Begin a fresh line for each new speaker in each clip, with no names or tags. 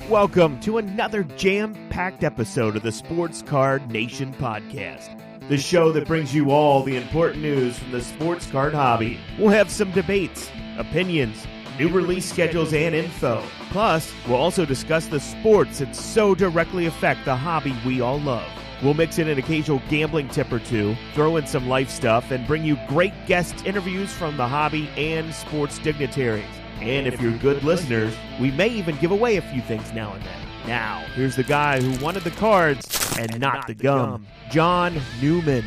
Welcome to another jam-packed episode of the Sports Card Nation podcast, the show that brings you all the important news from the sports card hobby. We'll have some debates, opinions, new release schedules, and info. Plus, we'll also discuss the sports that so directly affect the hobby we all love. We'll mix in an occasional gambling tip or two, throw in some life stuff, and bring you great guest interviews from the hobby and sports dignitaries. And if you're good listeners, we may even give away a few things now and then. Now, here's the guy who wanted the cards and not the gum, John Newman.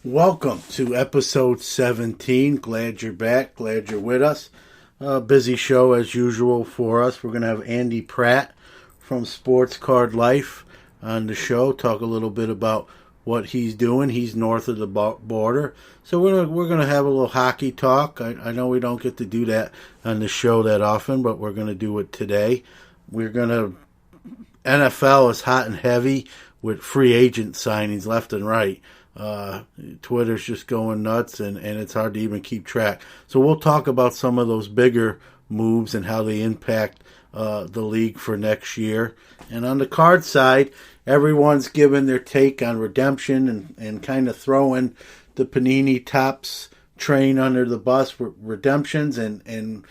Welcome to episode 17. Glad you're back. Glad you're with us. Busy show as usual for us. We're going to have Andy Pratt from Sports Card Life on the show. Talk a little bit about what he's doing. He's north of the border. So we're gonna have a little hockey talk. I know we don't get to do that on the show that often, but we're going to do it today. NFL is hot and heavy with free agent signings left and right. Twitter's just going nuts, and it's hard to even keep track. So we'll talk about some of those bigger moves and how they impact the league for next year. And on the card side, everyone's given their take on redemption and kind of throwing the Panini Topps train under the bus for redemptions. And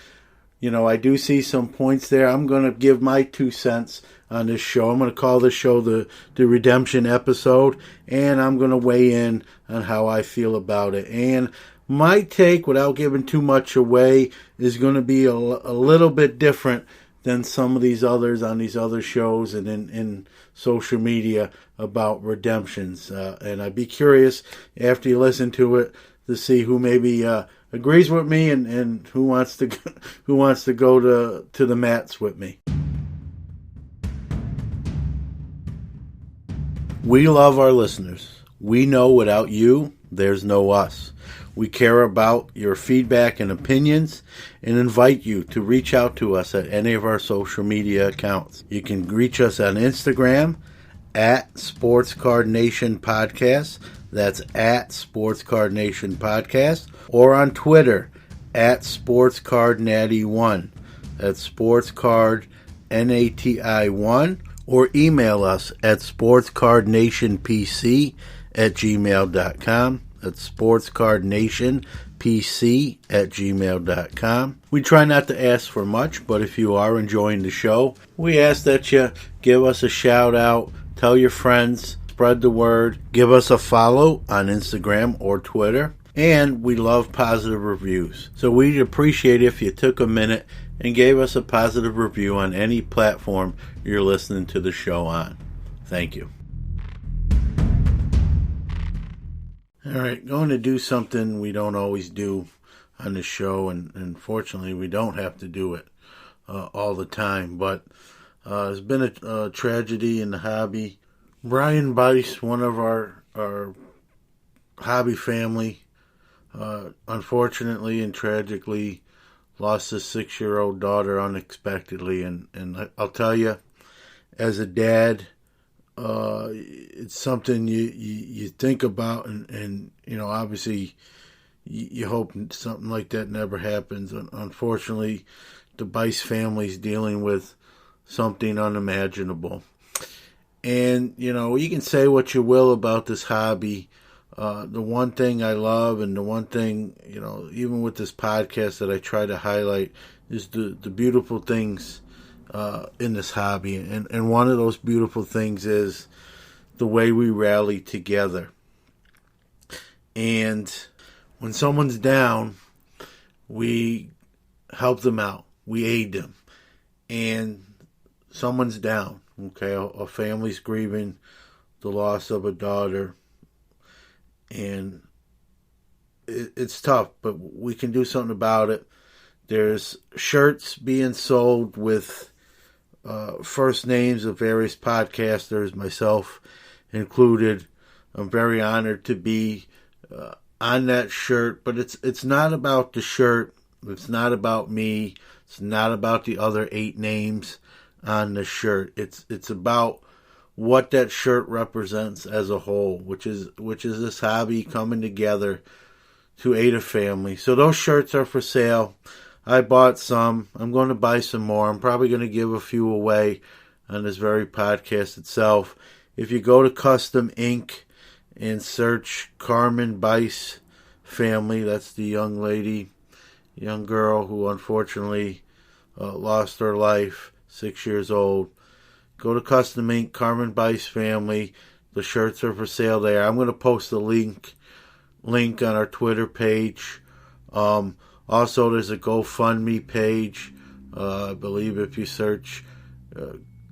you know, I do see some points there. I'm going to give my 2 cents on this show. I'm going to call this show the redemption episode, and I'm going to weigh in on how I feel about it. And my take, without giving too much away, is going to be a little bit different than some of these others on these other shows and in social media about redemptions. And I'd be curious after you listen to it to see who maybe agrees with me and who wants to go to the mats with me. We love our listeners. We know without you, there's no us. We care about your feedback and opinions and invite you to reach out to us at any of our social media accounts. You can reach us on Instagram at Sports Card Nation Podcast. That's at Sports Card Nation Podcast. Or on Twitter at Sports Card Natty 1. That's Sports Card NATI 1. Or email us at sportscardnationpc@gmail.com. That's sportscardnationpc@gmail.com. We try not to ask for much, but if you are enjoying the show, we ask that you give us a shout out, tell your friends, spread the word, give us a follow on Instagram or Twitter, and we love positive reviews. So we'd appreciate if you took a minute and gave us a positive review on any platform you're listening to the show on. Thank you. All right, going to do something we don't always do on the show, and fortunately we don't have to do it all the time, but it's been a tragedy in the hobby. Brian Bice, one of our hobby family, unfortunately and tragically lost his 6-year-old daughter unexpectedly, and I'll tell you, as a dad, it's something you think about, and you know, obviously you hope something like that never happens. Unfortunately, the Bice family's dealing with something unimaginable. And you know, you can say what you will about this hobby. The one thing I love, and the one thing, you know, even with this podcast that I try to highlight, is the beautiful things in this hobby. And one of those beautiful things is the way we rally together. And when someone's down, we help them out. We aid them. And someone's down, okay? A family's grieving the loss of a daughter. And it's tough, but we can do something about it. There's shirts being sold with first names of various podcasters, myself included. I'm very honored to be on that shirt, but it's not about the shirt. It's not about me. It's not about the other 8 names on the shirt. It's about what that shirt represents as a whole, which is this hobby coming together to aid a family. So those shirts are for sale I bought some. I'm going to buy some more. I'm probably going to give a few away on this very podcast itself. If you go to Custom Ink and search Carmen Bice family, that's the young girl who unfortunately lost her life, 6 years old. Go to Custom Ink, Carmen Bice family. The shirts are for sale there. I'm going to post a link on our Twitter page. Also, there's a GoFundMe page. I believe if you search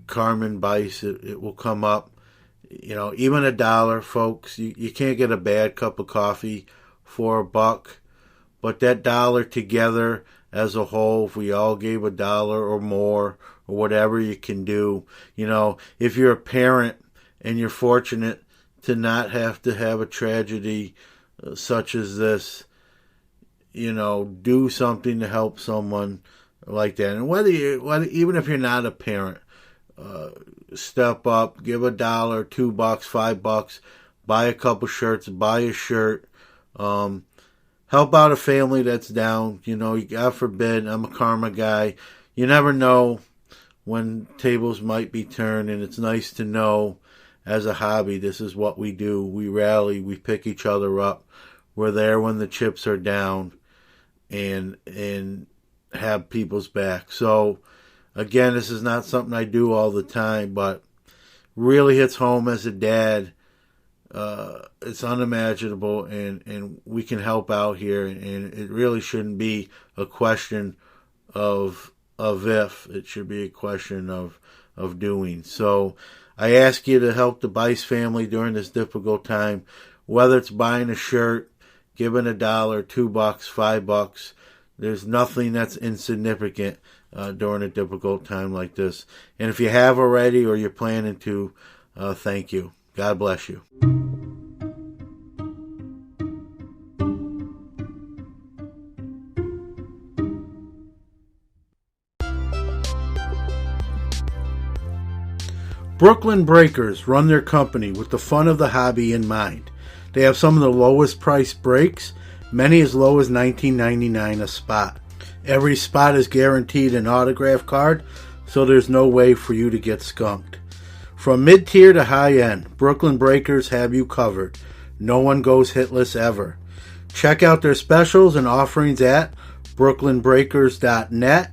Carmen Bice, it will come up. Even $1, folks. You can't get a bad cup of coffee for $1. But that dollar together as a whole, if we all gave $1 or more, or whatever you can do, if you're a parent and you're fortunate to not have to have a tragedy such as this, do something to help someone like that. And even if you're not a parent, step up, give $1, $2, $5, buy a couple shirts, buy a shirt, help out a family that's down. God forbid, I'm a karma guy. You never know when tables might be turned, and it's nice to know as a hobby, this is what we do. We rally, we pick each other up. We're there when the chips are down and have people's back. So, again, this is not something I do all the time, but really hits home as a dad. It's unimaginable, and we can help out here, and it really shouldn't be a question of if. It should be a question of doing. So I ask you to help the Bice family during this difficult time, whether it's buying a shirt, giving $1, $2, $5. There's nothing that's insignificant during a difficult time like this. And if you have already or you're planning to, thank you. God bless you. Brooklyn Breakers run their company with the fun of the hobby in mind. They have some of the lowest priced breaks, many as low as $19.99 a spot. Every spot is guaranteed an autograph card, so there's no way for you to get skunked. From mid-tier to high-end, Brooklyn Breakers have you covered. No one goes hitless ever. Check out their specials and offerings at brooklynbreakers.net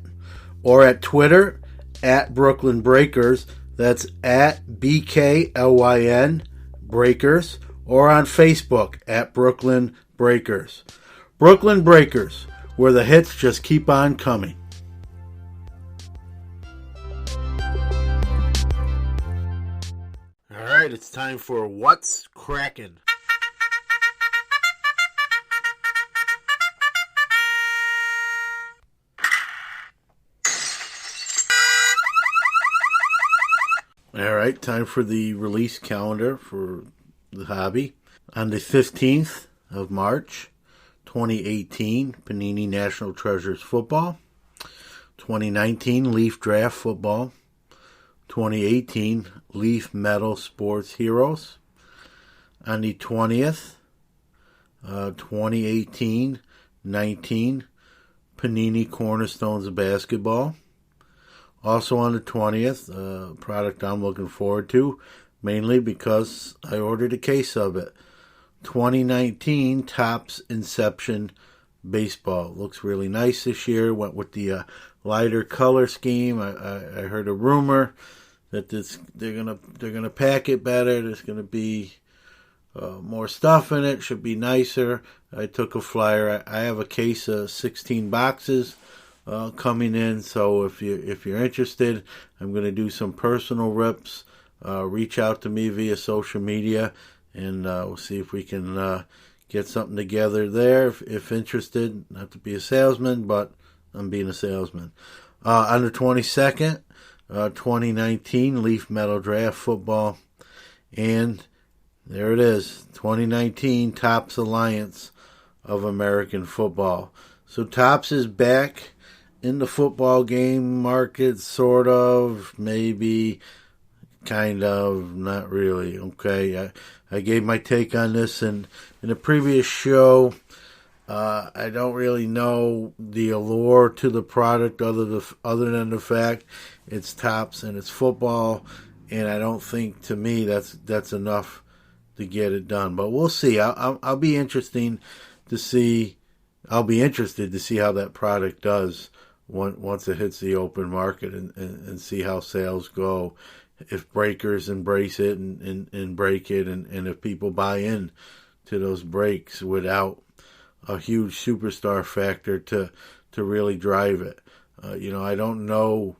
or at Twitter at Brooklyn Breakers. That's at BKLYN Breakers, or on Facebook at Brooklyn Breakers. Brooklyn Breakers, where the hits just keep on coming. All right, it's time for What's Crackin'. All right, time for the release calendar for the hobby. On the 15th of March, 2018, Panini National Treasures Football. 2019, Leaf Draft Football. 2018, Leaf Metal Sports Heroes. On the 20th, 2018-19, Panini Cornerstones of Basketball. Also on the 20th, a product I'm looking forward to, mainly because I ordered a case of it. 2019 Topps Inception Baseball. Looks really nice this year. Went with the lighter color scheme. I heard a rumor that they're gonna pack it better. There's gonna be more stuff in it. Should be nicer. I took a flyer. I have a case of 16 boxes. Coming in, so if you're interested, I'm going to do some personal rips. Reach out to me via social media, and we'll see if we can get something together there. If interested, not to be a salesman, but I'm being a salesman. On the 22nd, 2019 Leaf Metal Draft Football, and there it is, 2019 Topps Alliance of American Football. So Topps is back in the football game market, sort of, maybe, kind of, not really. Okay, I gave my take on this in a previous show. I don't really know the allure to the product other than the fact it's Topps and it's football, and I don't think, to me, that's enough to get it done. But we'll see. I'll be interesting to see. I'll be interested to see how that product does once it hits the open market and see how sales go. If breakers embrace it and break it, and if people buy in to those breaks without a huge superstar factor to really drive it. I don't know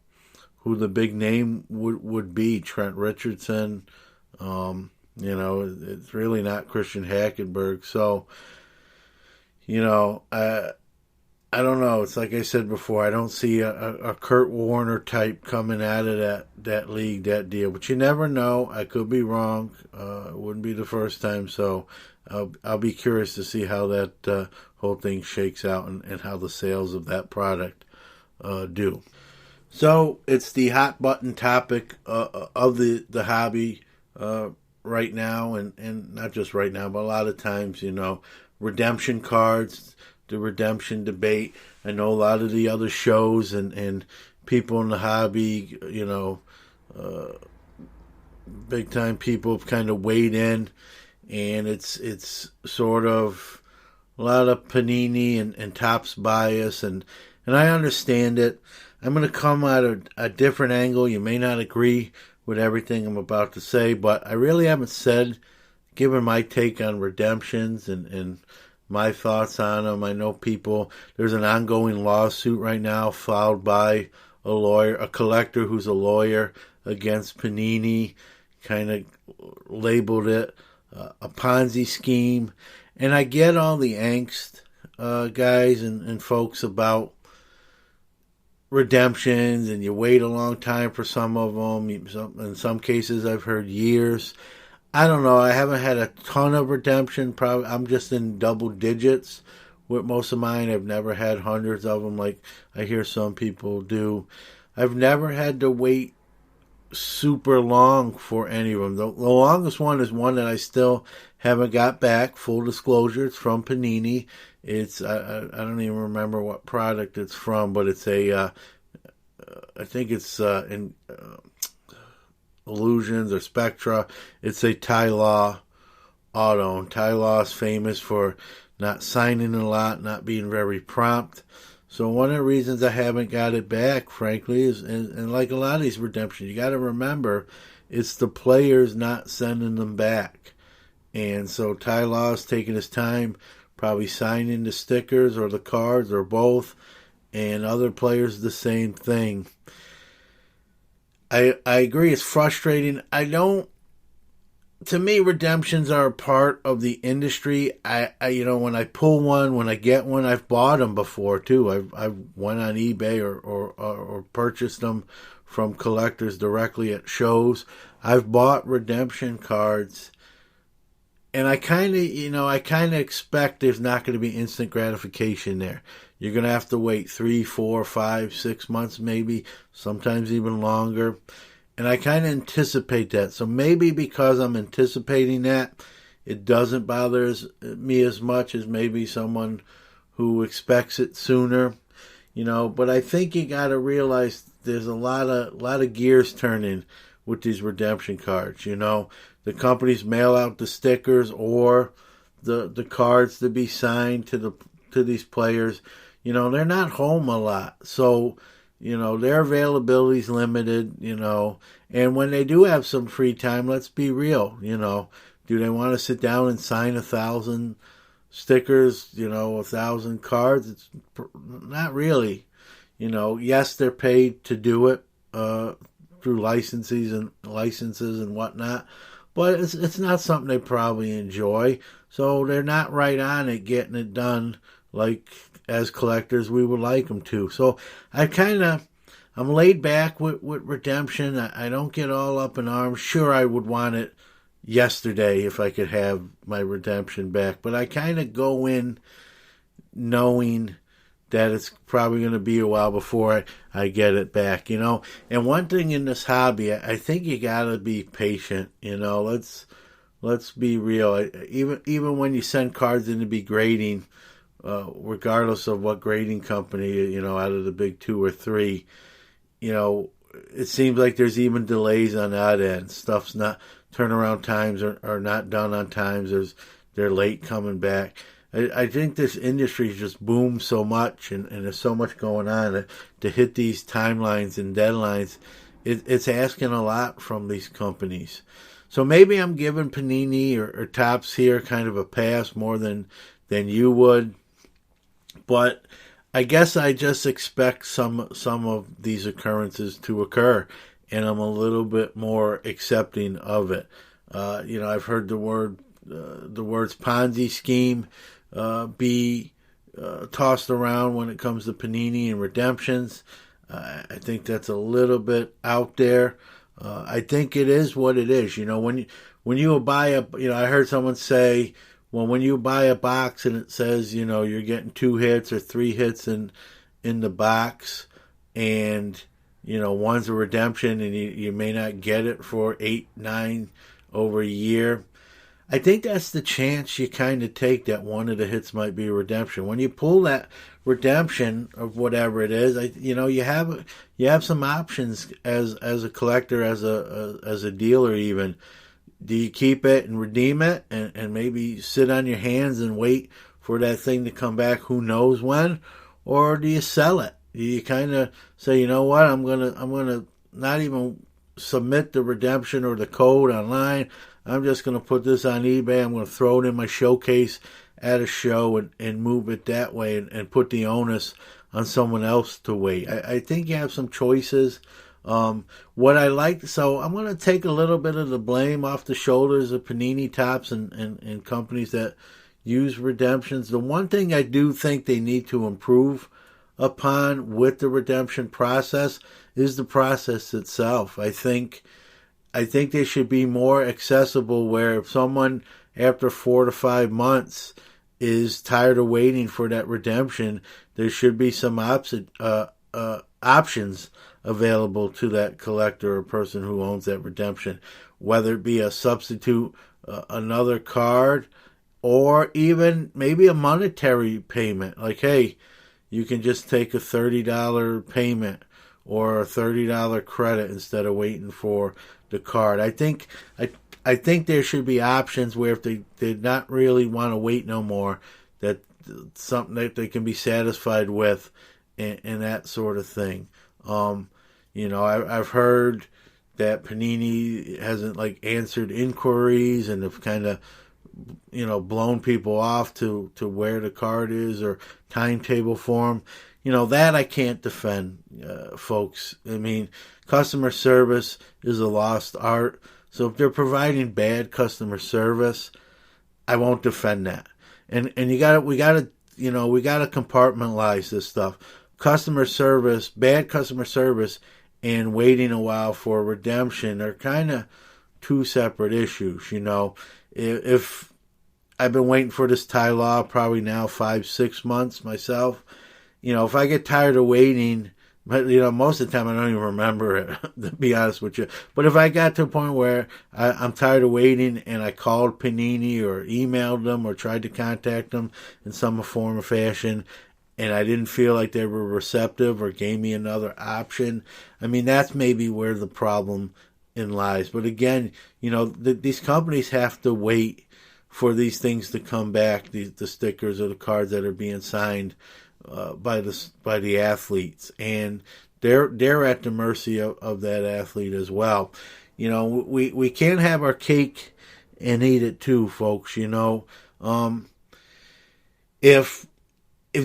who the big name would be. Trent Richardson. It's really not Christian Hackenberg. So, I don't know. It's like I said before, I don't see a Kurt Warner type coming out of that league, that deal. But you never know. I could be wrong. It wouldn't be the first time. So I'll be curious to see how that whole thing shakes out and how the sales of that product do. So it's the hot button topic of the hobby right now, and not just right now, but a lot of times, redemption cards, the redemption debate. I know a lot of the other shows and people in the hobby, big time people have kind of weighed in, and it's sort of a lot of Panini and Topps bias, and I understand it. I'm going to come at a different angle. You may not agree with everything I'm about to say, but I really haven't given my take on redemptions and my thoughts on them. I know there's an ongoing lawsuit right now filed by a collector who's a lawyer against Panini, kind of labeled it a Ponzi scheme. And I get all the angst, guys and folks, about redemptions, and you wait a long time for some of them. In some cases, I've heard years. I don't know. I haven't had a ton of redemption. Probably I'm just in double digits with most of mine. I've never had hundreds of them like I hear some people do. I've never had to wait super long for any of them. The longest one is one that I still haven't got back. Full disclosure, it's from Panini. It's I don't even remember what product it's from, but it's I think it's in Illusions or Spectra. It's a Ty Law auto, and Ty Law is famous for not signing a lot, not being very prompt. So one of the reasons I haven't got it back, frankly, is, and like a lot of these redemptions, you got to remember, it's the players not sending them back. And so Ty Law is taking his time, probably signing the stickers or the cards or both, and other players the same thing. I agree, it's frustrating. To me, redemptions are a part of the industry. When I pull one, when I get one, I've bought them before too. I've went on eBay or purchased them from collectors directly at shows. I've bought redemption cards, and I kind of expect there's not going to be instant gratification there. You're going to have to wait 3, 4, 5, 6 months, maybe, sometimes even longer. And I kind of anticipate that. So maybe because I'm anticipating that, it doesn't bother me as much as maybe someone who expects it sooner. But I think you got to realize there's a lot of gears turning with these redemption cards. The companies mail out the stickers or the cards to be signed to these players. They're not home a lot. So, their availability is limited, and when they do have some free time, let's be real, do they want to sit down and sign 1,000 stickers, 1,000 cards? It's not really, yes, they're paid to do it, through licenses and whatnot, but it's not something they probably enjoy, so they're not right on it, getting it done like as collectors we would like them to. So I'm laid back with redemption. I don't get all up in arms. Sure, I would want it yesterday if I could have my redemption back, but I kind of go in knowing that it's probably going to be a while before I get it back, And one thing in this hobby, I think you got to be patient, Let's be real. Even when you send cards in to be grading, regardless of what grading company, out of the big 2 or 3, it seems like there's even delays on that end. Stuff's not, turnaround times are not done on times. They're late coming back. I think this industry's just boomed so much, and there's so much going on to hit these timelines and deadlines. It's asking a lot from these companies. So maybe I'm giving Panini or Topps here kind of a pass more than you would. But I guess I just expect some of these occurrences to occur, and I'm a little bit more accepting of it. I've heard the words Ponzi scheme be tossed around when it comes to Panini and redemptions. I think that's a little bit out there. I think it is what it is. When you buy I heard someone say, well, when you buy a box and it says, you're getting 2 hits or 3 hits in the box, and, one's a redemption and you may not get it for 8, 9 over a year. I think that's the chance you kind of take, that one of the hits might be a redemption. When you pull that redemption of whatever it is, you have some options as a collector, as a dealer even. Do you keep it and redeem it and maybe sit on your hands and wait for that thing to come back who knows when? Or do you sell it? Do you kind of say, you know what, I'm gonna not even submit the redemption or the code online. I'm just going to put this on eBay. I'm going to throw it in my showcase at a show and move it that way and put the onus on someone else to wait. I think you have some choices. What I like, so I'm going to take a little bit of the blame off the shoulders of Panini, Topps, and companies that use redemptions. The one thing I do think they need to improve upon with the redemption process is the process itself. I think they should be more accessible, where if someone after 4 to 5 months is tired of waiting for that redemption, there should be some options available to that collector or person who owns that redemption, whether it be a substitute, another card, or even maybe a monetary payment. Like, hey, you can just take a $30 payment or a $30 credit instead of waiting for the card. I think there should be options where if they did not really want to wait no more, that something that they can be satisfied with, and that sort of thing. I've heard that Panini hasn't answered inquiries and have kind of blown people off to where the card is or timetable for them. That I can't defend, folks. I mean, customer service is a lost art. So if they're providing bad customer service, I won't defend that. And we gotta compartmentalize this stuff. Customer service, bad customer service, and waiting a while for redemption are kind of two separate issues. If I've been waiting for this Thai law probably now 5-6 months myself. If I get tired of waiting, but most of the time I don't even remember it, to be honest with you. But if I got to a point where I'm tired of waiting and I called Panini or emailed them or tried to contact them in some form or fashion, and I didn't feel like they were receptive or gave me another option, I mean, that's maybe where the problem lies. But again, these companies have to wait for these things to come back, the stickers or the cards that are being signed by the athletes, and they're at the mercy of that athlete as well. We can't have our cake and eat it too, folks. If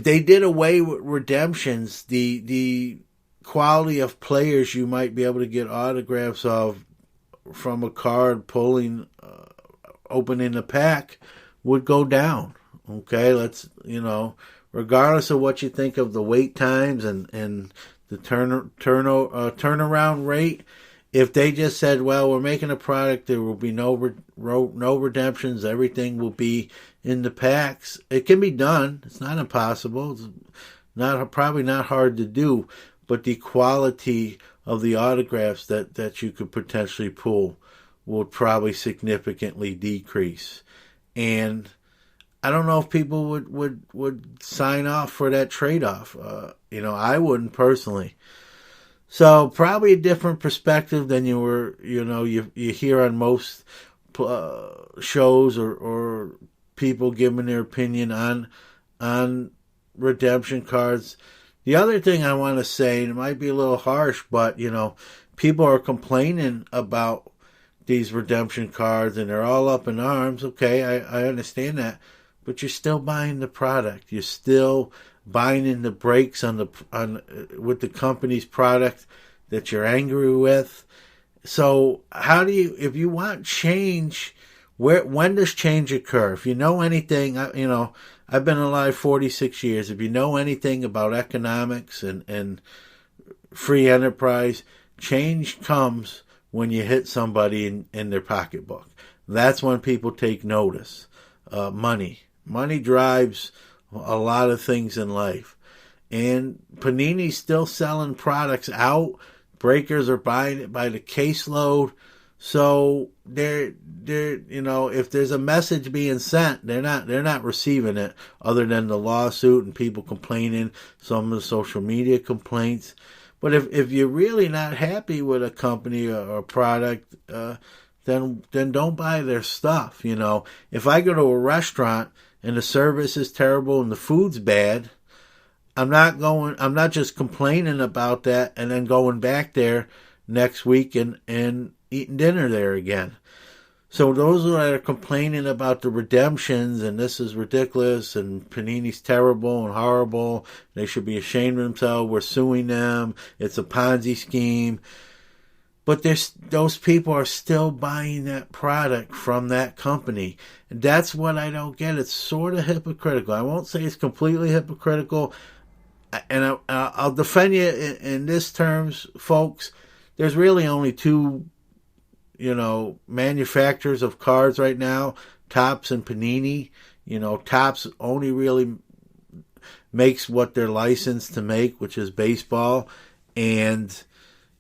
they did away with redemptions, the quality of players you might be able to get autographs of from a card pulling, opening the pack would go down. Okay, regardless of what you think of the wait times and the turnaround rate, if they just said, well, we're making a product, there will be no redemptions, everything will be in the packs, it can be done. It's not impossible. It's probably not hard to do, but the quality of the autographs that you could potentially pull will probably significantly decrease. And I don't know if people would sign off for that trade-off. I wouldn't personally. So probably a different perspective than you hear on most shows or people giving their opinion on redemption cards. The other thing I want to say, and it might be a little harsh, but people are complaining about these redemption cards and they're all up in arms. Okay, I understand that, but you're still buying the product. You're still buying in the brakes with the company's product that you're angry with. So how do you, if you want change, when does change occur? If you know anything, I've been alive 46 years. If you know anything about economics and free enterprise, change comes when you hit somebody in their pocketbook. That's when people take notice. Money drives a lot of things in life. And Panini's still selling products out. Breakers are buying it by the caseload. So they're if there's a message being sent, they're not receiving it, other than the lawsuit and people complaining, some of the social media complaints. But if you're really not happy with a company or a product, then don't buy their stuff. If I go to a restaurant and the service is terrible and the food's bad, I'm not just complaining about that and then going back there next week and eating dinner there again. So those that are complaining about the redemptions and this is ridiculous and Panini's terrible and horrible, they should be ashamed of themselves, we're suing them, it's a Ponzi scheme. But those people are still buying that product from that company. And that's what I don't get. It's sort of hypocritical. I won't say it's completely hypocritical. And I'll defend you in this terms, folks. There's really only two, manufacturers of cards right now, Topps and Panini. Topps only really makes what they're licensed to make, which is baseball. And,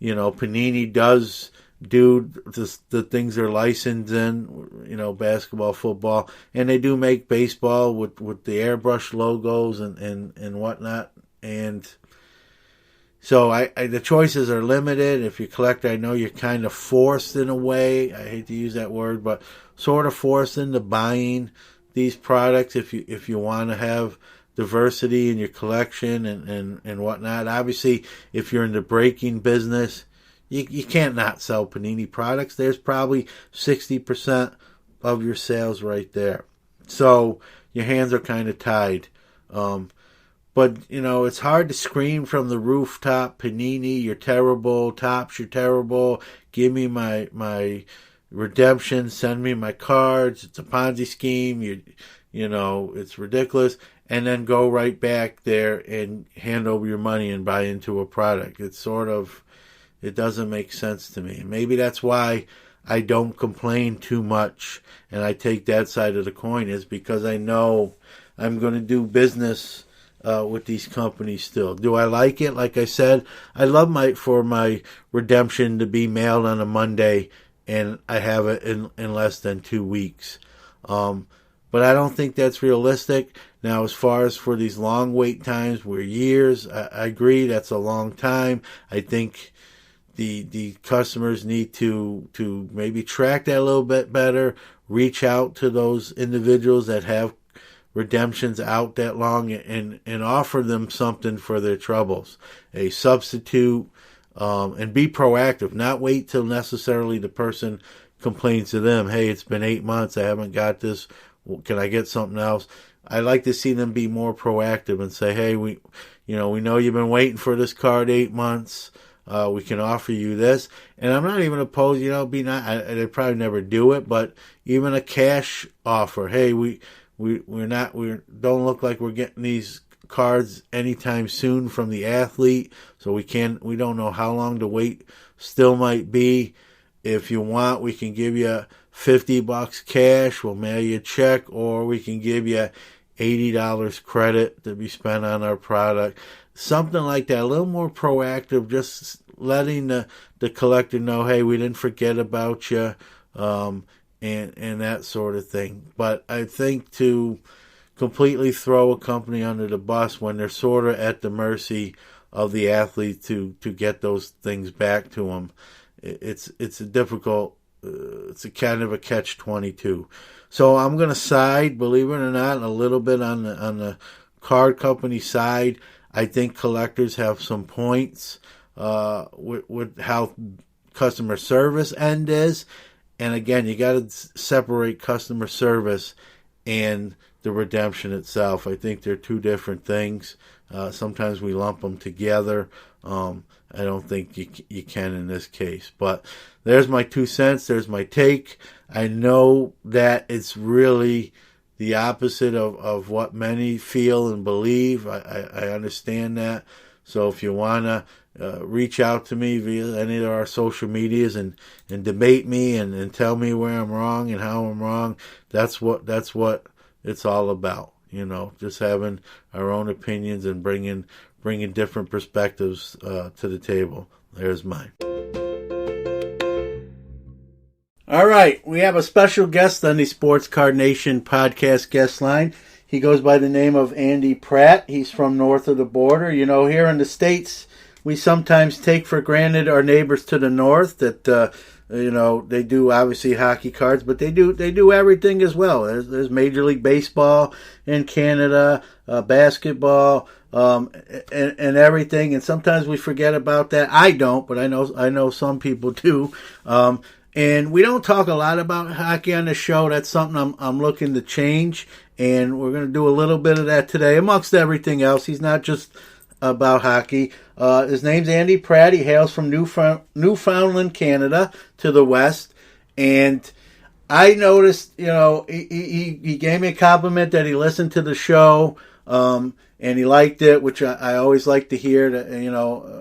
Panini does do the things they're licensed in, basketball, football. And they do make baseball with the airbrush logos and whatnot. And so the choices are limited. If you collect, I know you're kind of forced in a way. I hate to use that word, but sort of forced into buying these products if you want to have diversity in your collection and whatnot. Obviously, if you're in the breaking business, you can't not sell Panini products. There's probably 60% of your sales right there. So your hands are kind of tied. But, it's hard to scream from the rooftop, Panini, you're terrible, Topps, you're terrible, give me my redemption, send me my cards, it's a Ponzi scheme, it's ridiculous, and then go right back there and hand over your money and buy into a product. It doesn't make sense to me. Maybe that's why I don't complain too much and I take that side of the coin, is because I know I'm going to do business with these companies still. Do I like it? Like I said, I love for my redemption to be mailed on a Monday and I have it in less than 2 weeks. But I don't think that's realistic. Now, as far as for these long wait times, we're years. I agree, that's a long time. I think the customers need to maybe track that a little bit better, reach out to those individuals that have redemptions out that long and offer them something for their troubles, a substitute, and be proactive. Not wait till necessarily the person complains to them, hey, it's been 8 months, I haven't got this, can I get something else? I like to see them be more proactive and say, hey, we know you've been waiting for this card 8 months, we can offer you this. And I'm not even opposed, they probably never do it, but even a cash offer, hey, we don't look like we're getting these cards anytime soon from the athlete, so we don't know how long the wait still might be. If you want, we can give you $50 cash, we'll mail you a check, or we can give you $80 credit to be spent on our product. Something like that, a little more proactive, just letting the collector know, hey, we didn't forget about you. And that sort of thing. But I think to completely throw a company under the bus when they're sort of at the mercy of the athlete to get those things back to them. It's a difficult, it's a kind of a catch-22. So I'm going to side, believe it or not, a little bit on the card company side. I think collectors have some points with how customer service end is. And again, you got to separate customer service and the redemption itself. I think they're two different things. Sometimes we lump them together. I don't think you can in this case. But there's my 2 cents. There's my take. I know that it's really the opposite of what many feel and believe. I understand that. So if you want to reach out to me via any of our social medias and debate me and tell me where I'm wrong and how I'm wrong, that's what it's all about. Just having our own opinions and bringing different perspectives to the table. There's mine. All right, we have a special guest on the Sports Card Nation podcast guest line. He goes by the name of Andy Pratt. He's from north of the border. Here in the States, we sometimes take for granted our neighbors to the north that they do obviously hockey cards, but they do everything as well. There's Major League Baseball in Canada, basketball, and everything. And sometimes we forget about that. I don't, but I know some people do. And we don't talk a lot about hockey on the show. That's something I'm looking to change, and we're going to do a little bit of that today, amongst everything else. He's not just about hockey. His name's Andy Pratt. He hails from Newfoundland, Canada, to the west. And I noticed, he gave me a compliment that he listened to the show, and he liked it, which I always like to hear,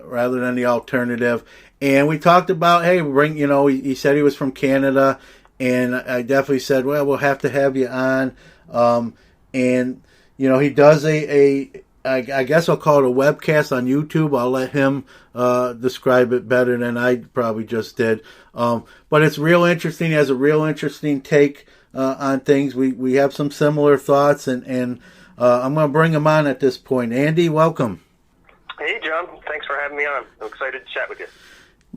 rather than the alternative. And we talked about, hey, he said he was from Canada, and I definitely said, well, we'll have to have you on. And he does I guess I'll call it a webcast on YouTube. I'll let him describe it better than I probably just did. But it's real interesting. He has a real interesting take on things. We have some similar thoughts, and I'm going to bring him on at this point. Andy, welcome.
Hey, John. Thanks for having me on. I'm excited to chat with you.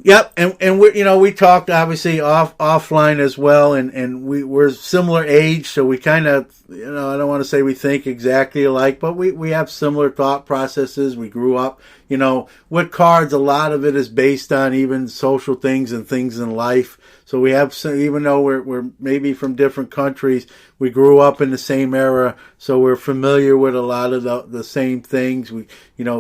Yep, and we talked obviously offline as well, and we're similar age, so we kind of, I don't want to say we think exactly alike, but we have similar thought processes. We grew up, with cards. A lot of it is based on even social things and things in life. So we have, even though we're maybe from different countries, we grew up in the same era, so we're familiar with a lot of the same things. We,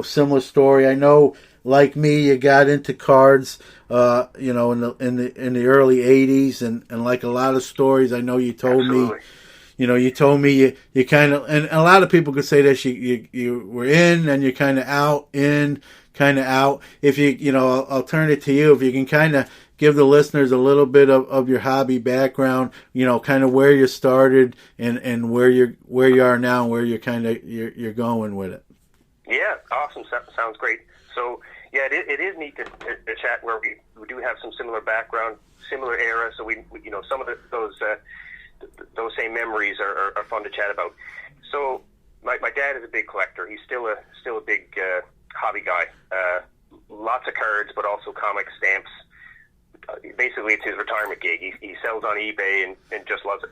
similar story. I know. Like me, you got into cards, in the early '80s, and like a lot of stories, I know you told
Absolutely.
me, you told me you kind of, and a lot of people could say this, you were in, and you're kind of out, in, kind of out. If I'll turn it to you. If you can kind of give the listeners a little bit of your hobby background, kind of where you started and where you are now, and where you're going with it.
Yeah, awesome. Sounds great. So, yeah, it is neat to chat where we do have some similar background, similar era. So we some of those same memories are fun to chat about. So my dad is a big collector. He's still a big hobby guy. Lots of cards, but also comic stamps. Basically, it's his retirement gig. He sells on eBay and just loves it.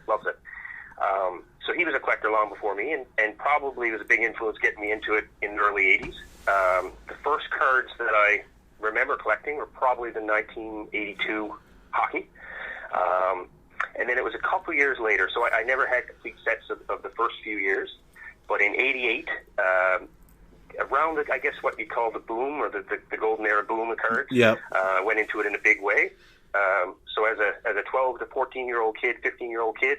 So he was a collector long before me, and probably was a big influence getting me into it in the early 80s. The first cards that I remember collecting were probably the 1982 hockey. And then it was a couple years later, so I never had complete sets of the first few years. But in 88, around, I guess what you call the boom, or the golden era boom of cards,
Yep.
Went into it in a big way. So as a 12 to 14-year-old kid, 15-year-old kid,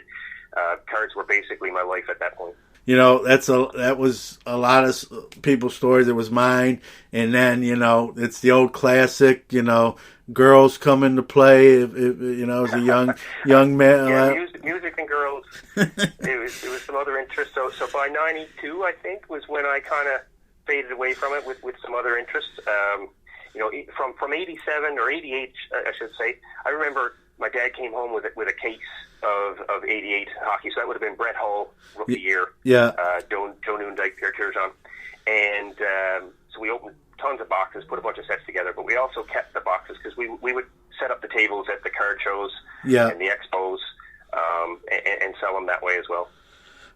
cards were basically my life at that point.
That was a lot of people's stories. It was mine, and then it's the old classic. Girls come into play. As a young man.
Yeah, music and girls. it was some other interest. So by 92, I think, was when I kind of faded away from it with some other interests. From 87 or 88, I should say. I remember my dad came home with a case of '88 hockey. So that would have been Brett Hull, rookie year.
Yeah.
Joe Noondijk, Pierre Turgeon. And so we opened tons of boxes, put a bunch of sets together, but we also kept the boxes because we would set up the tables at the card shows and the expos and sell them that way as well.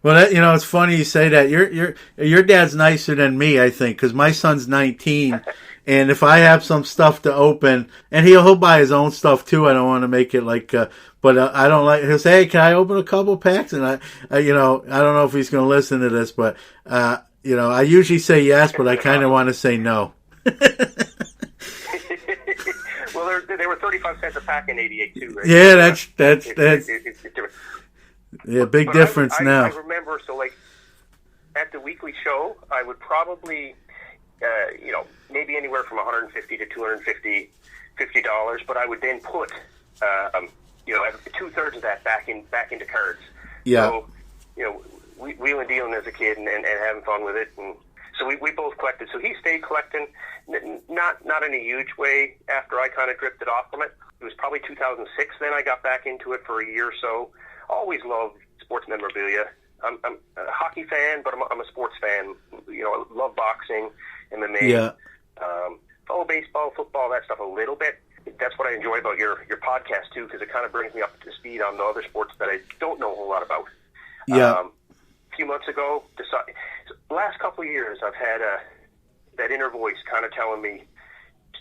Well, it's funny you say that. Your dad's nicer than me, I think, because my son's 19, and if I have some stuff to open, and he'll buy his own stuff too. I don't want to make it like, but I don't like. He'll say, "Hey, can I open a couple packs?" And I don't know if he's going to listen to this, but I usually say yes, but I kind of want to say no.
Well, they were 35 cents a pack in '88 too, right?
Yeah, that's different. Yeah, big
but
difference now.
I remember, so like at the weekly show, I would probably, maybe anywhere from $150 to $250, but I would then put, 2/3 of that back into cards.
Yeah.
So, wheeling dealing as a kid and having fun with it, and so we both collected. So he stayed collecting, not in a huge way after I kind of drifted off from it. It was probably 2006 then I got back into it for a year or so. Always loved sports memorabilia. I'm a hockey fan, but I'm a sports fan. I love boxing, MMA.
Yeah.
Follow baseball, football, that stuff a little bit. That's what I enjoy about your podcast too, because it kind of brings me up to speed on the other sports that I don't know a whole lot about.
Yeah.
A few months ago, last couple of years, I've had that inner voice kind of telling me,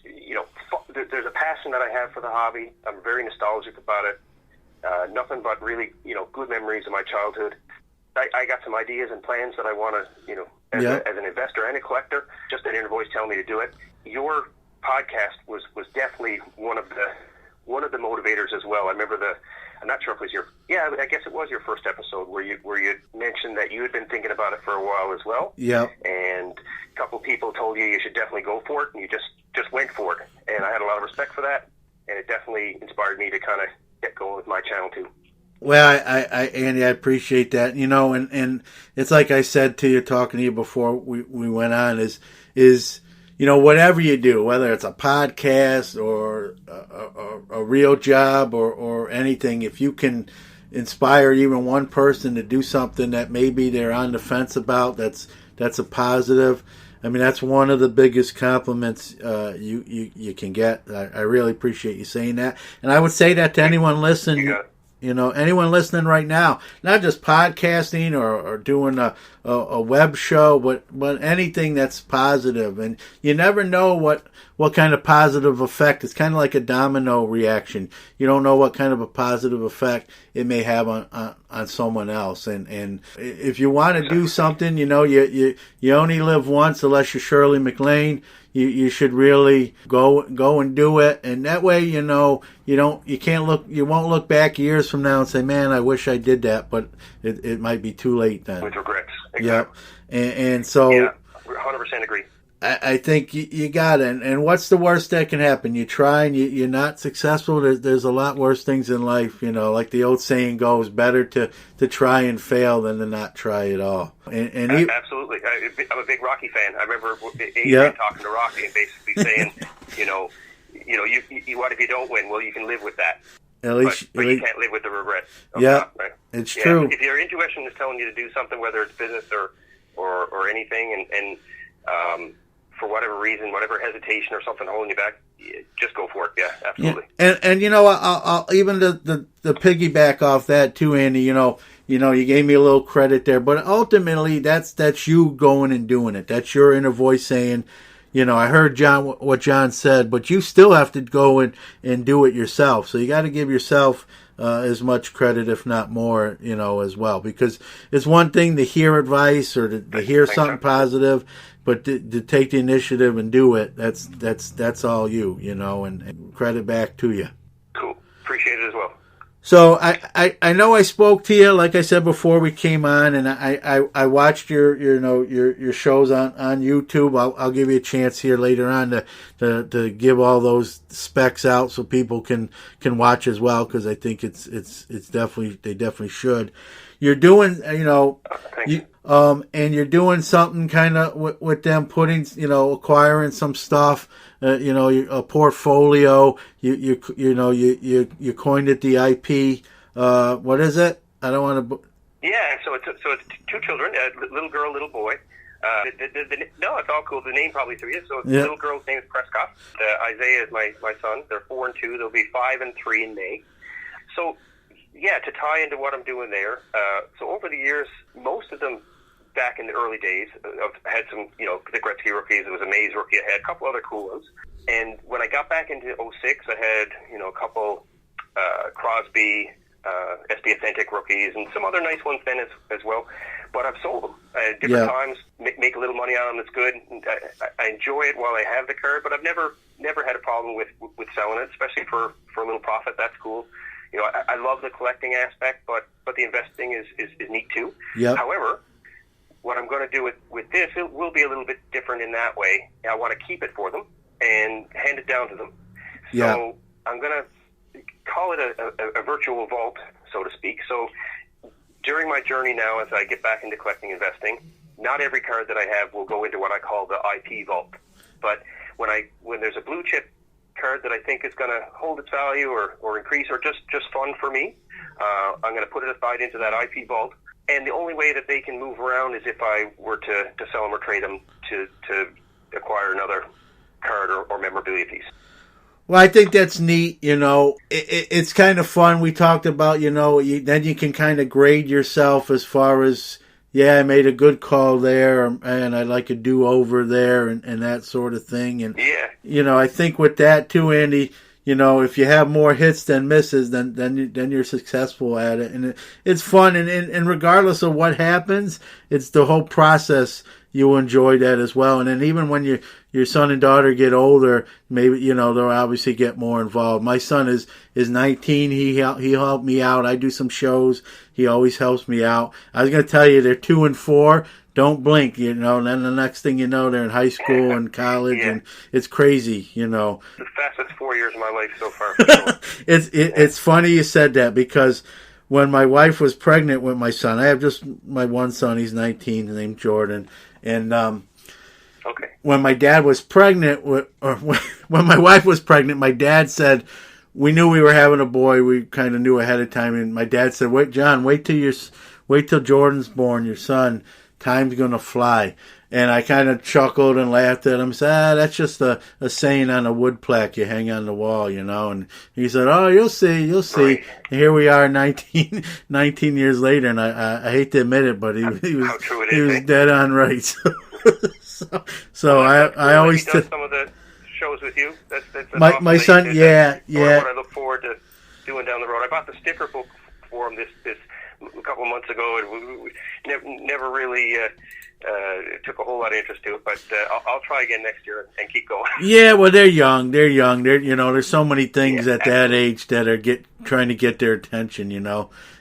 there's a passion that I have for the hobby. I'm very nostalgic about it. Nothing but really, good memories of my childhood. I got some ideas and plans that I want to, as an investor and a collector, just that inner voice telling me to do it. Your podcast was definitely one of the motivators as well. I remember I'm not sure if it was I guess it was your first episode where you mentioned that you had been thinking about it for a while as well.
Yeah.
And a couple of people told you should definitely go for it, and you just went for it. And I had a lot of respect for that, and it definitely inspired me to kind of get going with my channel too.
Well, Andy, I appreciate that. And it's like I said to you, talking to you before we went on, is whatever you do, whether it's a podcast or a real job or anything, if you can inspire even one person to do something that maybe they're on the fence about, that's a positive. I mean, that's one of the biggest compliments you can get. I really appreciate you saying that. And I would say that to anyone listening, anyone listening right now, not just podcasting or doing a web show, but anything that's positive. And you never know what kind of positive effect. It's kind of like a domino reaction. You don't know what kind of a positive effect it may have on someone else. And if you want to do something, you only live once unless you're Shirley MacLaine. You should really go and do it, and that way you won't look back years from now and say, man, I wish I did that, but it might be too late then.
With regrets.
Exactly. Yeah, and so
100% agree.
I think you got it. And what's the worst that can happen? You try and you're not successful. There's a lot worse things in life, like the old saying goes, better to try and fail than to not try at all. And
absolutely. I'm a big Rocky fan. I remember Adrian talking to Rocky and basically saying, what if you don't win? Well, you can live with that. But you can't live with the regret. Right?
It's true.
If your intuition is telling you to do something, whether it's business or anything, and for whatever reason, whatever hesitation or something holding you back, just go for it. Yeah, absolutely.
Yeah. And I'll even the piggyback off that too, Andy. You gave me a little credit there, but ultimately that's you going and doing it. That's your inner voice saying, I heard what John said, but you still have to go and do it yourself. So you got to give yourself as much credit, if not more, as well, because it's one thing to hear advice or to hear something positive, but to take the initiative and do it, that's all you, and credit back to you.
Cool. Appreciate it as well.
So I know I spoke to you, like I said before we came on, and I watched your shows on YouTube. I'll give you a chance here later on to give all those specs out so people can watch as well, because I think it's definitely, they definitely should. you're doing,
Thanks.
and you're doing something kind of with them, putting, acquiring some stuff, a portfolio. You coined it the IP. What is it? I don't want to.
Yeah, so it's two children, a little girl, little boy. No, it's all cool. The name probably threw you. So the little girl's name is Prescott. Isaiah is my son. They're 4 and 2. They'll be 5 and 3 in May. So, yeah, to tie into what I'm doing there. So over the years, most of them back in the early days, I've had some, the Gretzky rookies. There was a Mays rookie. I had a couple other cool ones. And when I got back into 06, I had, a couple Crosby, SB Authentic rookies, and some other nice ones then as well. But I've sold them at different times, make a little money on them. It's good. I enjoy it while I have the card, but I've never had a problem with selling it, especially for a little profit. That's cool. I love the collecting aspect, but the investing is neat too.
Yep.
However, what I'm going to do with this, it will be a little bit different in that way. I want to keep it for them and hand it down to them. So I'm going to call it a virtual vault, so to speak. So during my journey now, as I get back into collecting investing, not every card that I have will go into what I call the IP vault. But when there's a blue chip card that I think is going to hold its value or increase or just fun for me, I'm going to put it aside into that IP vault. And the only way that they can move around is if I were to sell them or trade them to acquire another card or memorabilia piece.
Well, I think that's neat. It's kind of fun. We talked about, then you can kind of grade yourself as far as, I made a good call there, and I'd like a do-over there, and that sort of thing. And, I think with that too, Andy, if you have more hits than misses, then you're successful at it. And it's fun. And regardless of what happens, it's the whole process. You enjoy that as well. And then even when your son and daughter get older, maybe, they'll obviously get more involved. My son is 19. He helped me out. I do some shows. He always helps me out. I was going to tell you, they're 2 and 4. Don't blink, and then the next thing you know, they're in high school and college, and it's crazy,
The fastest 4 years of my life so far. For sure.
It's funny you said that, because when my wife was pregnant with my son, I have just my one son, he's 19, named Jordan, and when my dad was pregnant, when my wife was pregnant, my dad said, we knew we were having a boy, we kind of knew ahead of time, and my dad said, wait, John, wait till Jordan's born, your son. Time's going to fly. And I kind of chuckled and laughed at him and said, that's just a saying on a wood plaque you hang on the wall, And he said, oh, you'll see.
Right.
And here we are 19 years later, and I hate to admit it, but he was dead on right. So I always...
He does some of the shows with you? That's
my son, What
I look forward to doing down the road. I bought the sticker book for him this a couple of months ago, and we never really took a whole lot of interest to it, but I'll try again next year and keep going.
Yeah, well, they're young. There's so many things at that age that are trying to get their attention,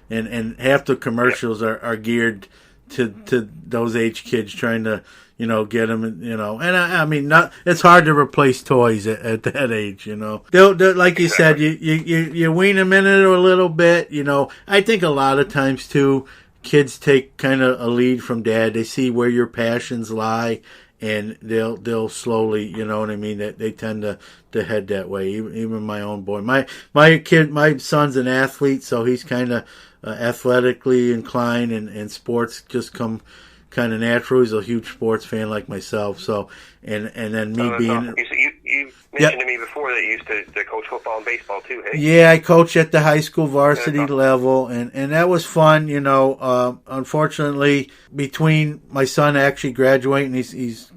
and half the commercials are geared to those age kids trying to, get them, and I mean, it's hard to replace toys at that age, They'll like you said, you wean them in it a little bit, I think a lot of times too, kids take kind of a lead from dad. They see where your passions lie, and they'll slowly, you know what I mean, that they tend to head that way. Even my own boy, my son's an athlete, so he's kind of athletically inclined, and sports just come kind of natural. He's a huge sports fan like myself. So, and then me being...
Awesome. You mentioned to me before that you used to coach football and baseball too, hey?
Yeah, I coached at the high school varsity level, and that was fun, Unfortunately, between my son actually graduating, he's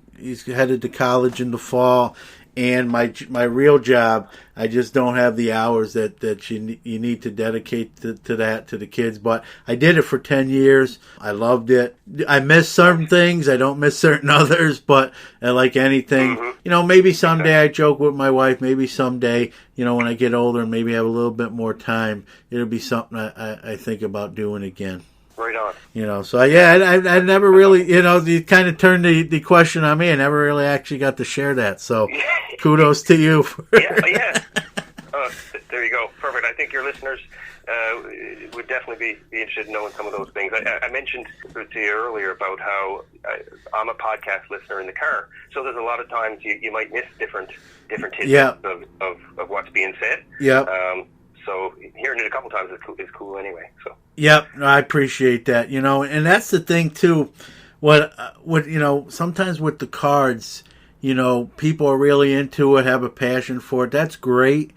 headed to college in the fall, and my real job, I just don't have the hours that you need to dedicate to the kids. But I did it for 10 years. I loved it. I miss certain things. I don't miss certain others. But like anything, maybe someday, I joke with my wife, maybe someday, when I get older and maybe have a little bit more time, it'll be something I think about doing again.
Right on.
So I never really, you kind of turned the question on me. I never really actually got to share that. So kudos to you.
Yeah. There you go. Perfect. I think your listeners would definitely be interested in knowing some of those things. I mentioned to you earlier about how I'm a podcast listener in the car, so there's a lot of times you might miss different tidbits of what's being said.
Yeah.
So hearing it a couple times is cool anyway. So.
Yep, I appreciate that. And that's the thing too. What sometimes with the cards, people are really into it, have a passion for it. That's great.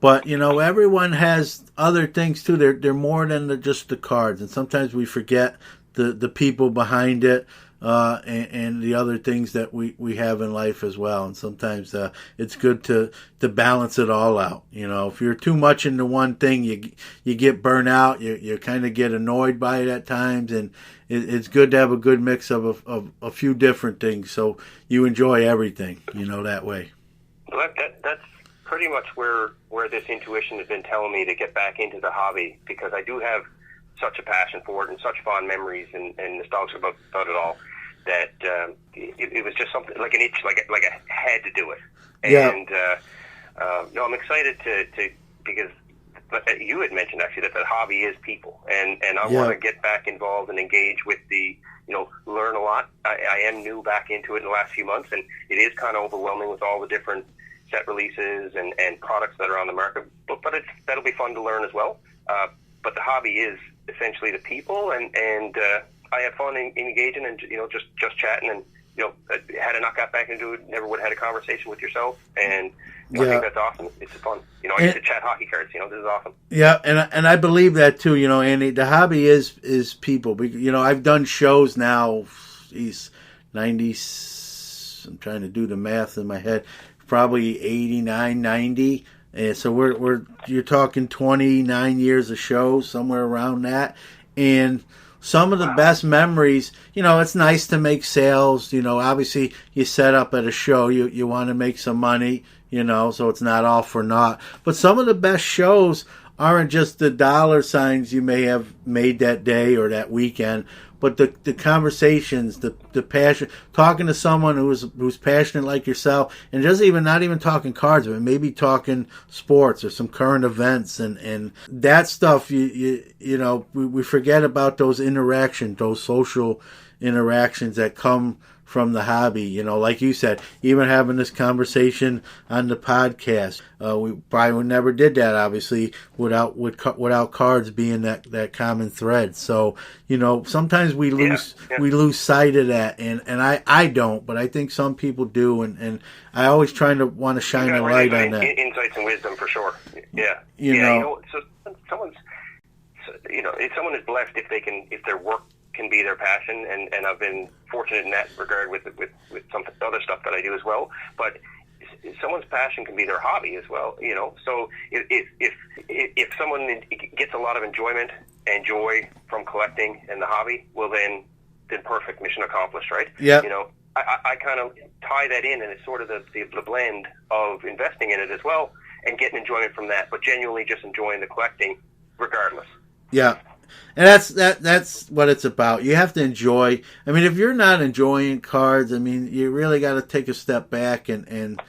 But, everyone has other things too. They're more than just the cards. And sometimes we forget the people behind it, and the other things that we have in life as well. And sometimes it's good to balance it all out. If you're too much into one thing, you get burnt out. You kind of get annoyed by it at times. And it's good to have a good mix of a few different things so you enjoy everything, that way.
Well, that's pretty much where this intuition has been telling me to get back into the hobby, because I do have such a passion for it and such fond memories and nostalgia about it all, that it was just something like an itch, like I had to do it. And no, I'm excited to because you had mentioned actually that the hobby is people, and I want to get back involved and engage with learn a lot. I am new back into it in the last few months, and it is kind of overwhelming with all the different set releases and products that are on the market, but that'll be fun to learn as well. But the hobby is essentially the people, and I have fun in engaging and just chatting, and had I not got back into it, never would have had a conversation with yourself, and I think that's awesome. It's fun. I get to chat hockey cards. This is awesome. Yeah,
and I believe that too. Andy, the hobby is people. I've done shows now. 90s. I'm trying to do the math in my head. Probably 89, 90. And so you're talking 29 years of shows, somewhere around that. And some of the best memories, it's nice to make sales. Obviously you set up at a show, you want to make some money, so it's not all for naught. But some of the best shows aren't just the dollar signs you may have made that day or that weekend, but the conversations, the passion, talking to someone who's passionate like yourself, and not even talking cards, but maybe talking sports or some current events and that stuff. We forget about those those social interactions that come from the hobby. Like you said, even having this conversation on the podcast, we probably never did that, obviously, without cards being that common thread. So, sometimes we lose sight of that, and I don't, but I think some people do, and I always want to shine a light on that.
Insights and wisdom for sure. Yeah. So if someone is blessed if their work can be their passion, and I've been fortunate in that regard with some other stuff that I do as well. But someone's passion can be their hobby as well, So if someone gets a lot of enjoyment and joy from collecting and the hobby, well then perfect, mission accomplished, right?
Yeah.
I kind of tie that in, and it's sort of the blend of investing in it as well and getting enjoyment from that, but genuinely just enjoying the collecting regardless.
Yeah. And that's what it's about. You have to enjoy. I mean, if you're not enjoying cards, you really got to take a step back and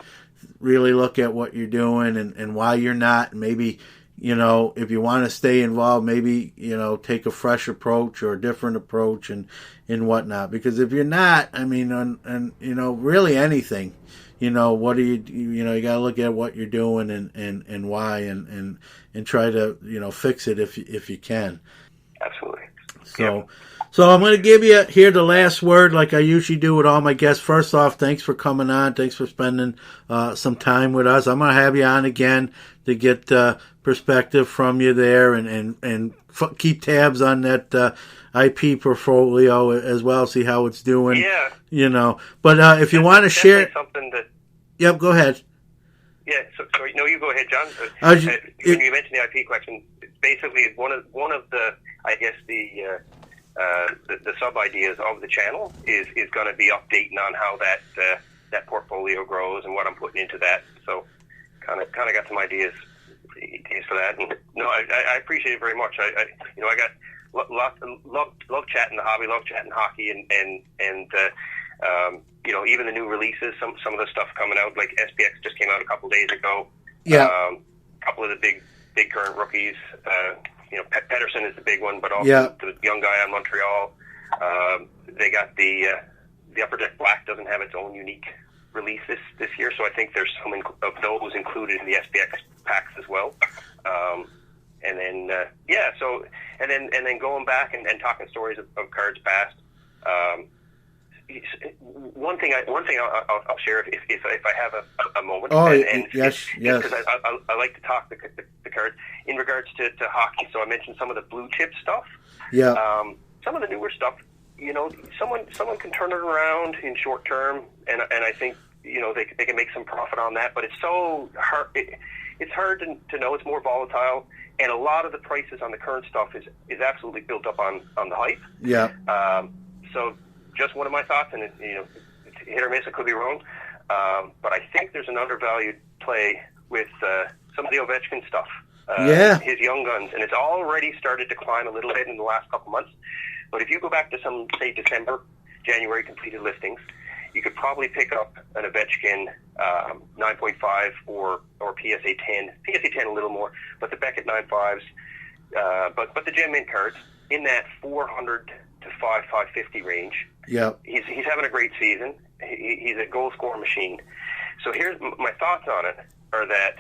really look at what you're doing and why you're not. Maybe, if you want to stay involved, maybe, take a fresh approach or a different approach and whatnot. Because if you're not, really anything, what do you got to look at what you're doing and why and try to, fix it if you can.
Absolutely.
So I'm going to give you here the last word, like I usually do with all my guests. First off, thanks for coming on. Thanks for spending some time with us. I'm going to have you on again to get perspective from you there and keep tabs on that IP portfolio as well. See how it's doing.
Yeah.
But if you want to share
something that.
Yep. Go ahead.
Yeah. Sorry. No, you go ahead, John. When you mentioned the IP collection, it's basically one of the, I guess the sub ideas of the channel is going to be updating on how that portfolio grows and what I'm putting into that. So kind of got some ideas for that. And no, I appreciate it very much. I got love chatting the hobby, love chatting hockey, and even the new releases. Some of the stuff coming out, like SPX just came out a couple days ago.
Yeah.
A couple of the big big current rookies. Pedersen is the big one, but also the young guy on Montreal. They got the Upper Deck Black doesn't have its own unique release this year, so I think there's some of those included in the SPX packs as well. And then going back and talking stories of cards past. One thing I'll share if I have a moment.
Yes.
Because I like to talk the cards in regards to hockey. So I mentioned some of the blue chip stuff.
Yeah.
Some of the newer stuff. Someone can turn it around in short term, and I think they can make some profit on that. But it's so hard. It's hard to know. It's more volatile, and a lot of the prices on the current stuff is absolutely built up on the hype.
Yeah.
So just one of my thoughts, and it's hit or miss. I could be wrong, but I think there's an undervalued play with some of the Ovechkin stuff. His young guns, and it's already started to climb a little bit in the last couple months. But if you go back to some, say, December, January completed listings, you could probably pick up an Ovechkin 9.5 or PSA 10. PSA 10 a little more, but the Beckett 9.5s, but the Gem Mint cards in that 400 to 550 range.
Yeah,
he's having a great season. He's a goal scorer machine. So here's my thoughts on it: are that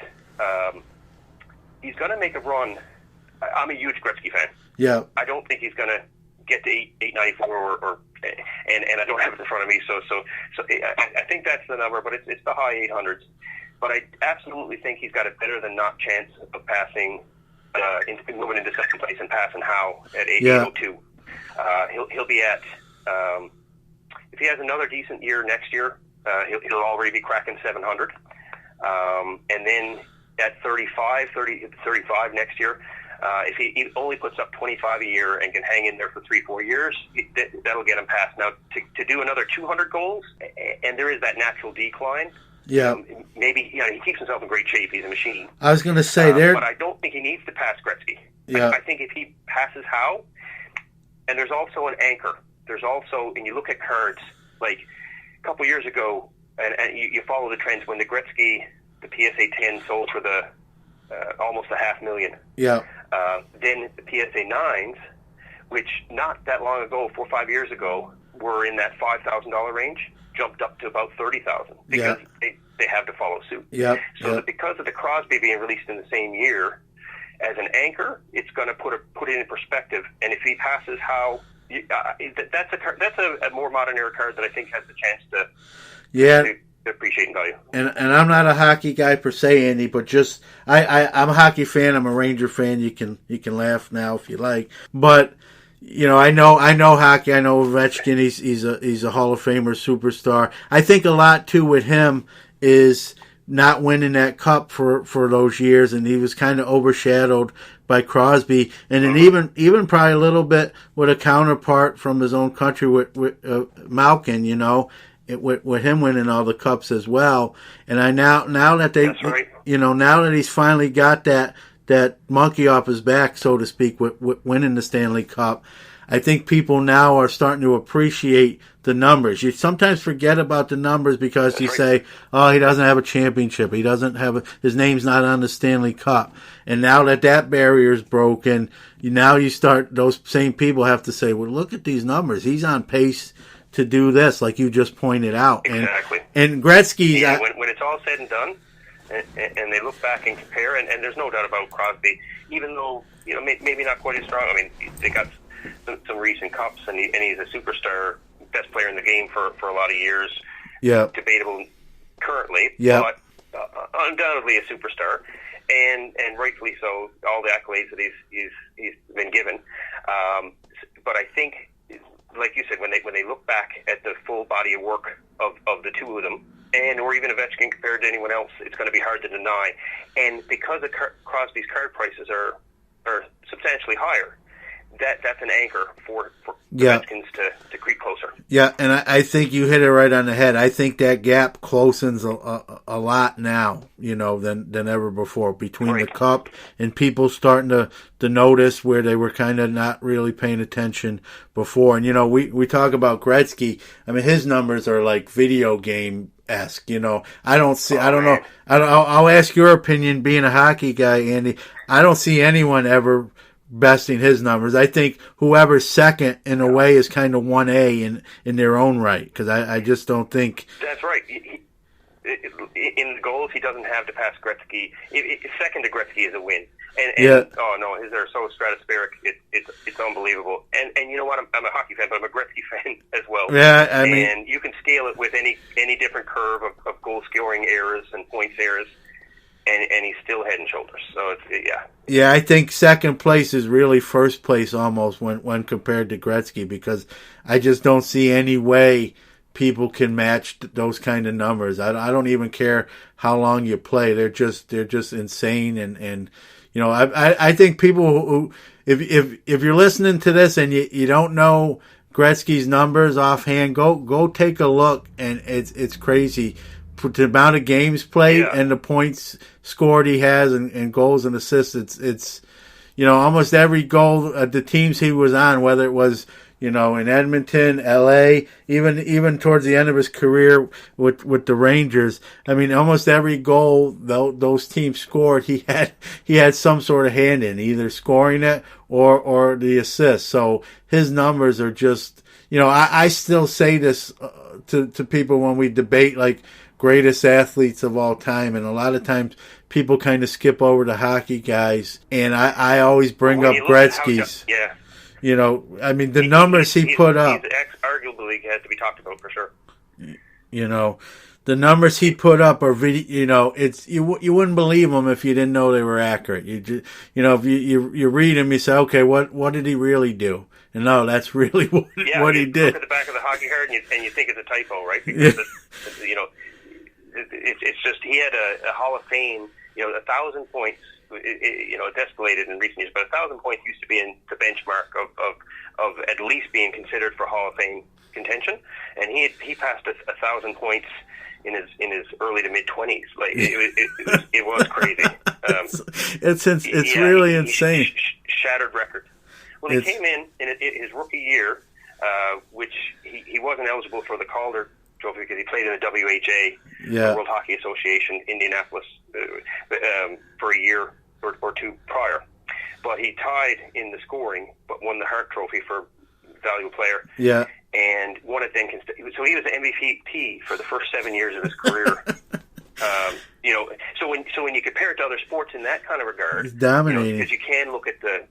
he's going to make a run. I'm a huge Gretzky fan.
Yeah,
I don't think he's going to get to 894 and I don't have it in front of me. So I think that's the number, but it's the high 800s. But I absolutely think he's got a better than not chance of passing, moving into second place and passing Howe at 802. He'll be at, if he has another decent year next year, he'll already be cracking 700. And then at 35 next year, if he only puts up 25 a year and can hang in there for 3-4 years, that'll get him past. Now, to do another 200 goals, and there is that natural decline.
Yeah,
maybe he keeps himself in great shape. He's a machine.
I was going to say there,
but I don't think he needs to pass Gretzky.
Yeah,
I think if he passes Howe, and there's also an anchor. There's also, and you look at cards like a couple years ago, and you follow the trends when the Gretzky, the PSA 10 sold for the almost $500,000.
Yeah.
Then the PSA 9s, which not that long ago, 4 or 5 years ago, were in that $5,000 range, jumped up to about $30,000 because they have to follow suit.
Yeah.
So because of the Crosby being released in the same year, as an anchor, it's going to put it in perspective. And if he passes Howe, that's a more modern era card that I think has the chance to appreciate in value.
And I'm not a hockey guy per se, Andy, but just I'm a hockey fan. I'm a Ranger fan. You can laugh now if you like, but I know hockey. I know Ovechkin. He's a Hall of Famer, superstar. I think a lot too with him is not winning that cup for those years, and he was kind of overshadowed by Crosby, and then even probably a little bit with a counterpart from his own country with Malkin, with him winning all the cups as well. And now that they,
that's right.
Now that he's finally got that monkey off his back, so to speak, with winning the Stanley Cup, I think people now are starting to appreciate the numbers. You sometimes forget about the numbers because
that's
you
right.
say, "Oh, he doesn't have a championship. He doesn't have his name's not on the Stanley Cup." And now that barrier is broken, those same people have to say, "Well, look at these numbers. He's on pace to do this," like you just pointed out.
Exactly.
And Gretzky,
when it's all said and done, and they look back and compare, and there's no doubt about Crosby, even though maybe not quite as strong. I mean, they got some recent cups, and he's a superstar, best player in the game for a lot of years.
Yeah,
debatable currently,
yeah,
but undoubtedly a superstar, and rightfully so. All the accolades that he's been given, but I think, like you said, when they look back at the full body of work of the two of them, or even Ovechkin compared to anyone else, it's going to be hard to deny. And because of Crosby's card prices are substantially higher, that's an anchor for the
Yeah.
Redskins to creep closer.
Yeah, and I think you hit it right on the head. I think that gap closens a lot now, than ever before between the
Right.
Cup and people starting to notice where they were kind of not really paying attention before. And, we talk about Gretzky. I mean, his numbers are like video game-esque, I don't see, I don't know. I'll ask your opinion being a hockey guy, Andy. I don't see anyone ever besting his numbers. I think whoever's second in a way is kind of 1A in their own right, because I just don't think
that's right. In the goals, he doesn't have to pass Gretzky. Second to Gretzky is a win. And oh no, his are so stratospheric. It's unbelievable. And you know what? I'm a hockey fan, but I'm a Gretzky fan as well.
Yeah,
and you can scale it with any different curve of goal scoring errors and points errors. And he's still head and shoulders. So yeah.
Yeah, I think second place is really first place almost when compared to Gretzky, because I just don't see any way people can match those kind of numbers. I don't even care how long you play. They're just insane. And I think people who if you're listening to this and you don't know Gretzky's numbers offhand, go take a look, and it's crazy. The amount of games played and the points scored he has and goals and assists, it's almost every goal the teams he was on, whether it was in Edmonton, LA, even towards the end of his career with the Rangers. I mean, almost every goal those teams scored, he had some sort of hand in, either scoring it or the assist. So his numbers are just, I still say this to people when we debate like greatest athletes of all time, and a lot of times people kind of skip over the hockey guys, and I always bring up Gretzky's. I mean, the numbers he put up.
He's arguably has to be talked about for sure.
The numbers he put up are it's you wouldn't believe them if you didn't know they were accurate. If you read them, you say, okay, what did he really do? And no, that's really what he did.
Look at the back of the hockey card and you think it's a typo, right? Because it's just he had a Hall of Fame, 1,000 points. It's escalated in recent years, but 1,000 points used to be in the benchmark of at least being considered for Hall of Fame contention, and he passed 1,000 points in his early to mid 20s. Like it was crazy.
It's really insane.
Shattered record. Well, he came in his rookie year, which he wasn't eligible for the Calder Trophy because he played in the WHA, the World Hockey Association, Indianapolis, for a year or two prior. But he tied in the scoring, but won the Hart Trophy for valuable player.
Yeah.
And won it then. So he was the MVP for the first 7 years of his career. So when you compare it to other sports in that kind of regard,
he's dominating.
Because you can look at there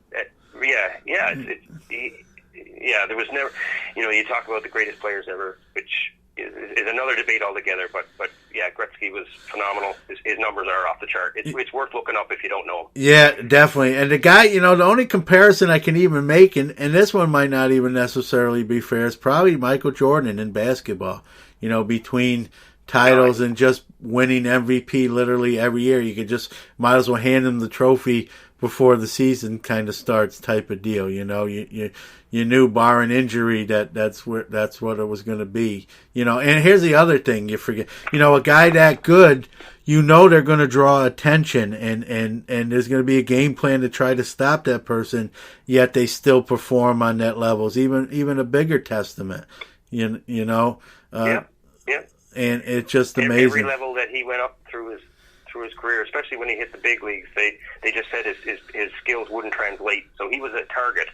was never, you talk about the greatest players ever, which is another debate altogether. But yeah, Gretzky was phenomenal. His numbers are off the chart. It's worth looking up if you don't know him.
Yeah, definitely. And the guy, the only comparison I can even make, and this one might not even necessarily be fair, is probably Michael Jordan in basketball. Between titles and just winning MVP literally every year, you could just might as well hand him the trophy before the season kind of starts, type of deal. You knew barring injury that's what it was going to be. And here's the other thing you forget. A guy that good, they're going to draw attention, and there's going to be a game plan to try to stop that person. Yet they still perform on that levels, even a bigger testament. Yeah. And it's just amazing.
Every level that he went up through his career, especially when he hit the big leagues, they just said his skills wouldn't translate. So he was a target,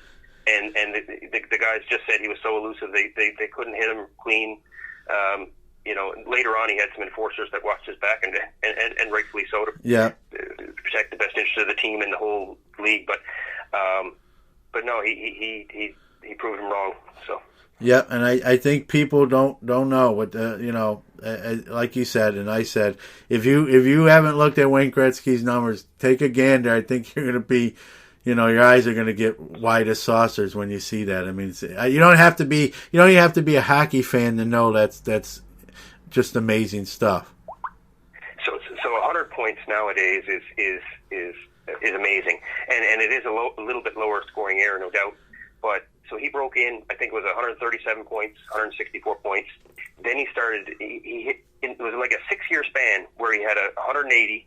and the guys just said he was so elusive they couldn't hit him clean. Later on he had some enforcers that watched his back and rightfully so to protect the best interest of the team and the whole league. But no, he proved him wrong. So.
Yeah, and I think people don't know what like you said and I said, if you haven't looked at Wayne Gretzky's numbers, take a gander. I think you're going to be, your eyes are going to get wide as saucers when you see that. I mean, you don't have to be a hockey fan to know that's just amazing stuff.
So 100 points nowadays is amazing, and it is a little bit lower scoring error, no doubt. But so he broke in, I think it was 137 points, 164 points. Then he started, he hit, it was like a 6-year span where he had 180.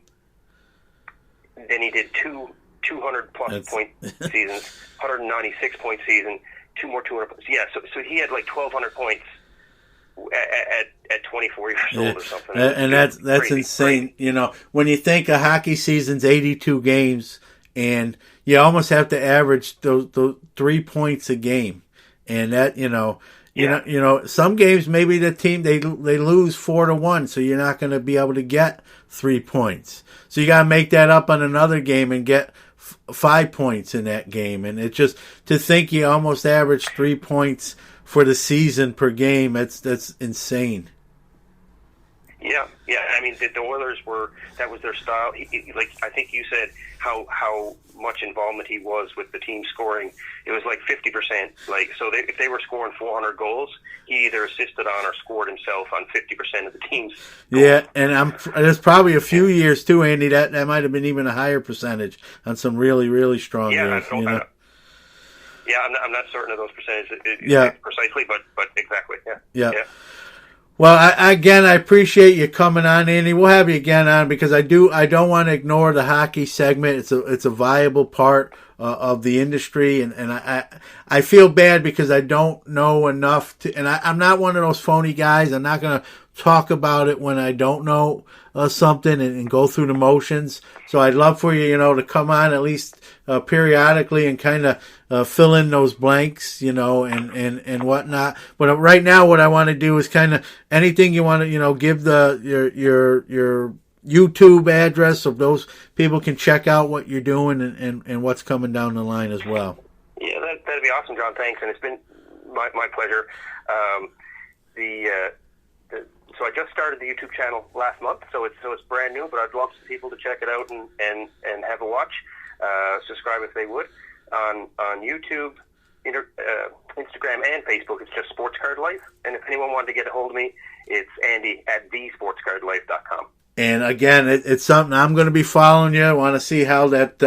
Then he did two 200-plus point seasons, 196-point season, 2 more 200 points. Yeah, so he had like 1,200 points at 24 years old or something.
And that's insane. You know, when you think a hockey season's 82 games, and you almost have to average those 3 points a game, and that you know, some games maybe the team they lose 4-1, so you're not going to be able to get 3 points. So you got to make that up on another game and get 5 points in that game, and it just to think you almost average 3 points for the season per game, that's insane.
Yeah. I mean, the Oilers that was their style. Like I think you said, how much involvement he was with the team scoring. It was like 50%. Like so, if they were scoring 400 goals, he either assisted on or scored himself on 50% of the team's goals.
Yeah, and there's probably a few years too, Andy. That might have been even a higher percentage on some really, really strong years.
Yeah, I'm not certain of those percentages precisely, but exactly. Yeah.
Well, I appreciate you coming on, Andy. We'll have you again on because I don't want to ignore the hockey segment. It's a viable part of the industry, and I feel bad because I don't know enough to, and I'm not one of those phony guys. I'm not going to talk about it when I don't know something and go through the motions. So I'd love for you, to come on at least periodically and kind of fill in those blanks, and whatnot. But right now, what I want to do is kind of anything you want to, give your YouTube address so those people can check out what you're doing and what's coming down the line as well.
Yeah, that'd be awesome, John. Thanks, and it's been my pleasure. So I just started the YouTube channel last month, so it's brand new, but I'd love some people to check it out and have a watch. Subscribe if they would on YouTube, Instagram, and Facebook. It's just Sports Card Life. And if anyone wanted to get a hold of me, it's Andy at thesportscardlife.com.
And again, it's something I'm going to be following you. I want to see how that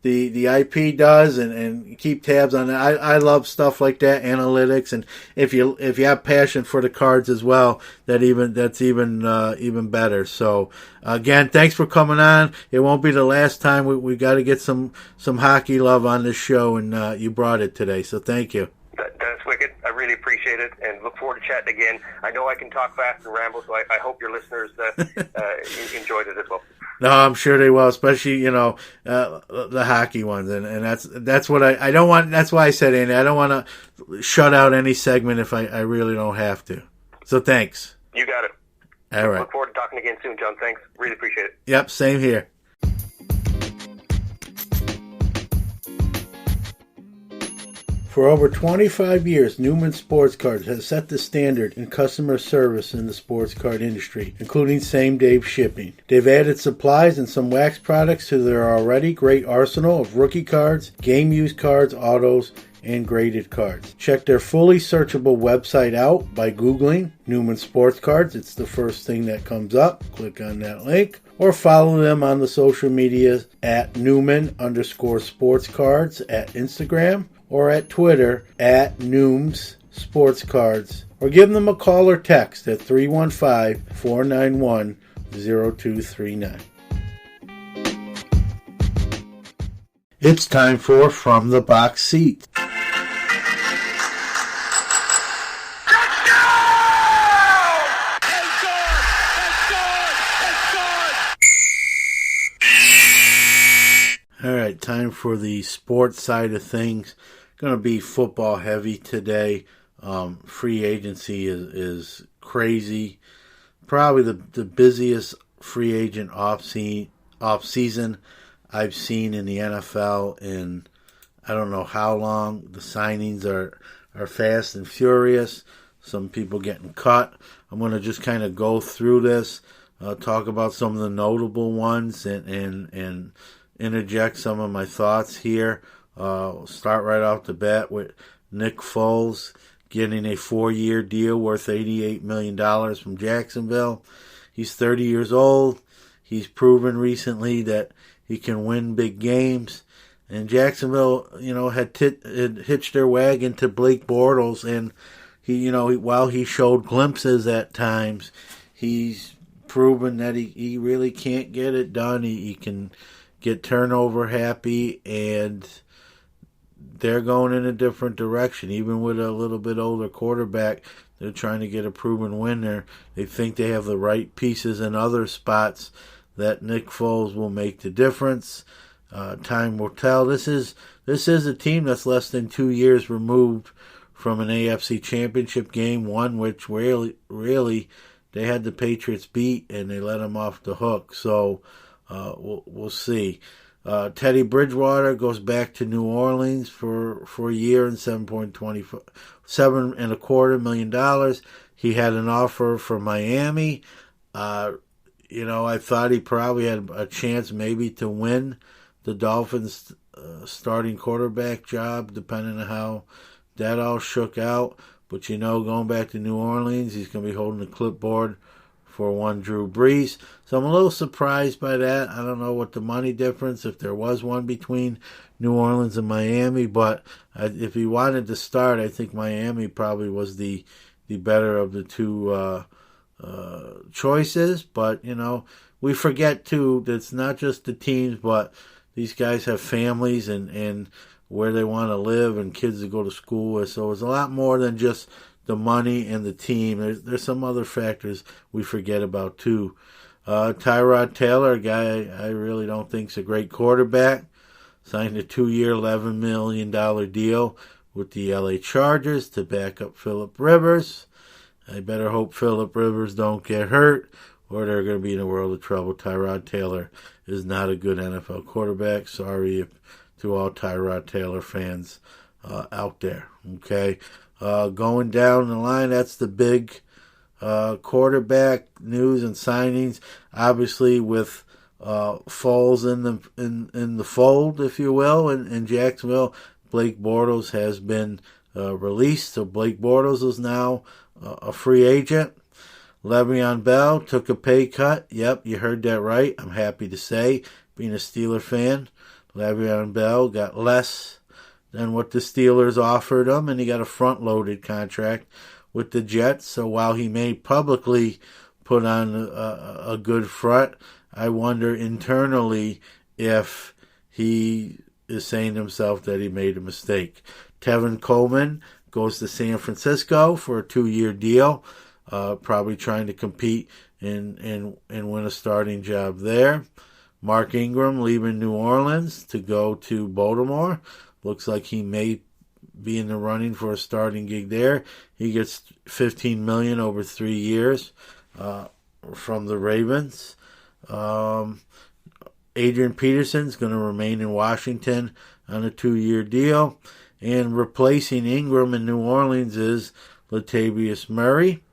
the IP does and keep tabs on it. I love stuff like that, analytics, and if you have passion for the cards as well, that's even better. So again, thanks for coming on. It won't be the last time. We got to get some hockey love on this show, and you brought it today. So thank you.
That's wicked. I really appreciate it, and look forward to chatting again. I know I can talk fast and ramble, so I hope your listeners enjoyed it as well.
No, I'm sure they will, especially the hockey ones, and that's what I don't want. That's why I said, Andy, I don't want to shut out any segment if I really don't have to. So thanks.
You got it.
All right.
Look forward to talking again soon, John. Thanks. Really appreciate it.
Yep, same here. For over 25 years, Newman Sports Cards has set the standard in customer service in the sports card industry, including same-day shipping. They've added supplies and some wax products to their already great arsenal of rookie cards, game-used cards, autos, and graded cards. Check their fully searchable website out by Googling Newman Sports Cards. It's the first thing that comes up. Click on that link. Or follow them on the social medias at Newman_sportscards at Instagram or at Twitter at Nooms Sports Cards. Or give them a call or text at 315-491-0239. It's time for From the Box Seat. All right, time for the sports side of things. Going to be football heavy today. Free agency is crazy. Probably the busiest free agent off season I've seen in the NFL in I don't know how long. The signings are fast and furious. Some people getting cut. I'm going to just kind of go through this, talk about some of the notable ones and interject some of my thoughts here. Start right off the bat with Nick Foles getting a 4-year deal worth $88 million from Jacksonville. He's 30 years old. He's proven recently that he can win big games. And Jacksonville, had hitched their wagon to Blake Bortles, and while he showed glimpses at times, he's proven that he really can't get it done. He can get turnover happy, and they're going in a different direction. Even with a little bit older quarterback, they're trying to get a proven winner. They think they have the right pieces in other spots that Nick Foles will make the difference. Time will tell. This is a team that's less than 2 years removed from an AFC Championship game, one which really they had the Patriots beat and they let them off the hook. So we'll see. Teddy Bridgewater goes back to New Orleans for a year and $7.25 million. He had an offer from Miami. I thought he probably had a chance maybe to win the Dolphins' starting quarterback job, depending on how that all shook out. But going back to New Orleans, he's going to be holding the clipboard for one Drew Brees. So I'm a little surprised by that. I don't know what the money difference, if there was one between New Orleans and Miami, but if he wanted to start, I think Miami probably was the better of the two choices. But, we forget, too, that it's not just the teams, but these guys have families and where they want to live and kids to go to school with. So it's a lot more than just the money and the team. There's some other factors we forget about, too. Tyrod Taylor, a guy I really don't think is a great quarterback, signed a 2-year, $11 million deal with the LA Chargers to back up Phillip Rivers. I better hope Phillip Rivers don't get hurt, or they're going to be in a world of trouble. Tyrod Taylor is not a good NFL quarterback. Sorry to all Tyrod Taylor fans out there. Okay, going down the line, that's the big quarterback news and signings. Obviously, with Foles in the fold, if you will, in Jacksonville, Blake Bortles has been released. So Blake Bortles is now a free agent. Le'Veon Bell took a pay cut. Yep, you heard that right. I'm happy to say, being a Steeler fan, Le'Veon Bell got less than what the Steelers offered him, and he got a front-loaded contract with the Jets. So while he may publicly put on a good front, I wonder internally if he is saying to himself that he made a mistake. Tevin Coleman goes to San Francisco for a 2-year deal. Probably trying to compete and win a starting job there. Mark Ingram leaving New Orleans to go to Baltimore. Looks like he may be in the running for a starting gig there. He gets $15 million over 3 years from the Ravens. Adrian Peterson's going to remain in Washington on a 2-year deal. And replacing Ingram in New Orleans is Latavius Murray.